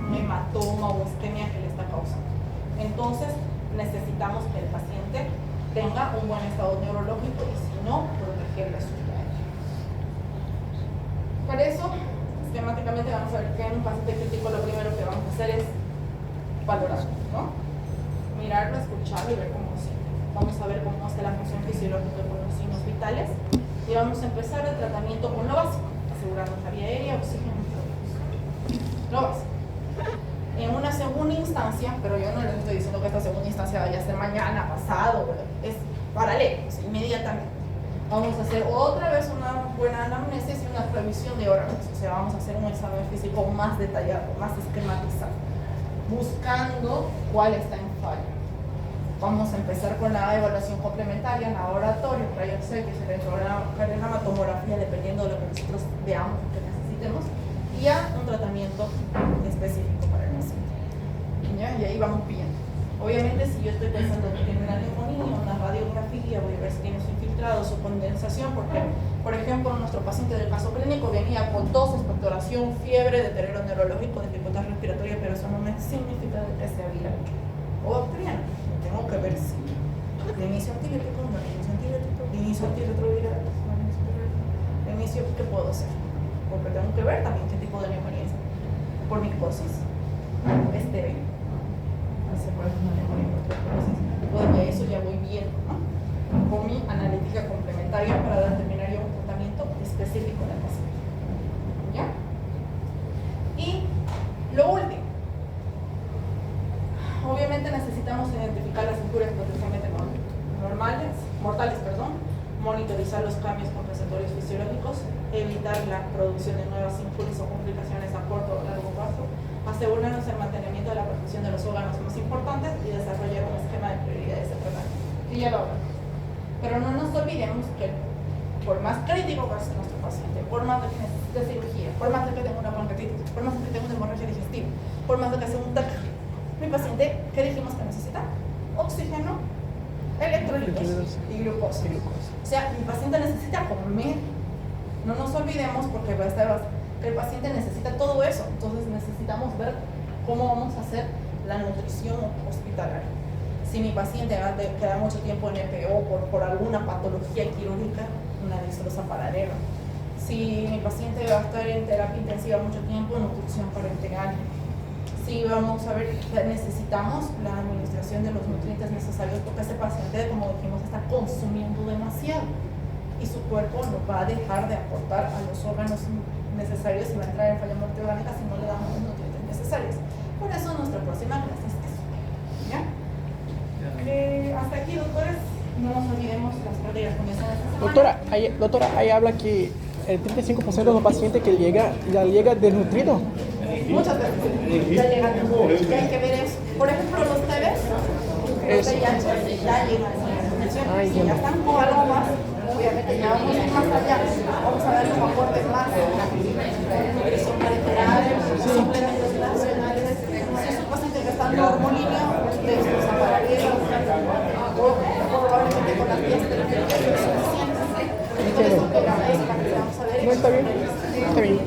un hematoma o isquemia que le está causando. Entonces necesitamos que el paciente tenga un buen estado neurológico y si no, protegerle su vida. Para eso, esquemáticamente vamos a ver que en un paciente crítico lo primero que vamos a hacer es valorarlo, ¿no? Mirarlo, escucharlo y ver cómo siente. Vamos a ver cómo está la función fisiológica con los signos vitales y vamos a empezar el tratamiento con lo básico, asegurando la vía aérea, oxígeno y fluidos. Lo básico. En una segunda instancia, pero yo no les estoy diciendo que esta segunda instancia vaya a ser mañana, pasado, es paralelo, inmediatamente. Vamos a hacer otra vez una buena anamnesis y una revisión de órganos. O sea, vamos a hacer un examen físico más detallado, más esquematizado, buscando cuál está en falla. Vamos a empezar con la evaluación complementaria, laboratorio, rayos X, electrocardiograma, tomografía, dependiendo de lo que nosotros veamos que necesitemos, y ya un tratamiento específico para el paciente. ¿Ya? Y ahí vamos viendo. Obviamente, si yo estoy pensando que tiene una neumonía, una radiografía, voy a ver si tiene infiltrados o condensación, porque, por ejemplo, nuestro paciente del caso clínico venía con tos, expectoración, fiebre, deterioro neurológico, dificultad respiratoria, pero eso no me significa que sea viral o bacteriano. Tengo que ver si de inicio antibiótico, no de inicio antibiótico, de inicio antirretroviral, de inicio, ¿qué puedo hacer? Porque tengo que ver también qué tipo de neumonía es, por micosis, estéril. Porque eso ya voy viendo, ¿no? Con mi analítica complementaria para determinar yo un tratamiento específico del paciente. ¿Ya? Y lo último, obviamente necesitamos identificar las figuras potencialmente mortales, monitorizar los cambios compensatorios fisiológicos, evitar la producción de nuevas ínfulas o complicaciones a corto o largo plazo, asegurarnos el mantenimiento de la protección de los órganos más importantes y desarrollar un esquema de prioridades de tratamiento. Y ya lo hablamos. Pero no nos olvidemos que por más crítico que sea nuestro paciente, por más de que necesite cirugía, por más de que tenga una bronquitis, por más de que tenga una hemorragia digestiva, por más de que sea un TAC, mi paciente, ¿qué dijimos que necesita? Oxígeno, electrolitos y glucosa. O sea, mi paciente necesita comer. No nos olvidemos porque el paciente necesita todo eso. Entonces necesitamos ver cómo vamos a hacer la nutrición hospitalaria. Si mi paciente va a quedar mucho tiempo en EPO por alguna patología quirúrgica, una destroza paralela. Si mi paciente va a estar en terapia intensiva mucho tiempo, nutrición parenteral. Si vamos a ver, necesitamos la administración de los nutrientes necesarios porque ese paciente, como dijimos, está consumiendo demasiado y su cuerpo no va a dejar de aportar a los órganos necesarios y va a entrar en falla multiorgánica si no le damos los nutrientes necesarios. Por eso nuestra próxima clase es eso. ¿Ya? Hasta aquí, doctores, no nos olvidemos las prácticas comienzan esta semana. Doctora, ahí habla que el 35% de los pacientes que ya llega desnutrido. Muchas veces. Ya llegan. Y hay que ver eso. Por ejemplo, los TVs, los VIH, ya llegan. Si ya están con algo más, obviamente ya vamos a ir más allá. Vamos a dar los aportes más. Que son parenterales, son nacionales. Si es un paciente que está normolíneo, de sus aparatos, o probablemente con las vías terapéuticas suficientes. Por eso que la vamos a ver. No, está bien. Está bien.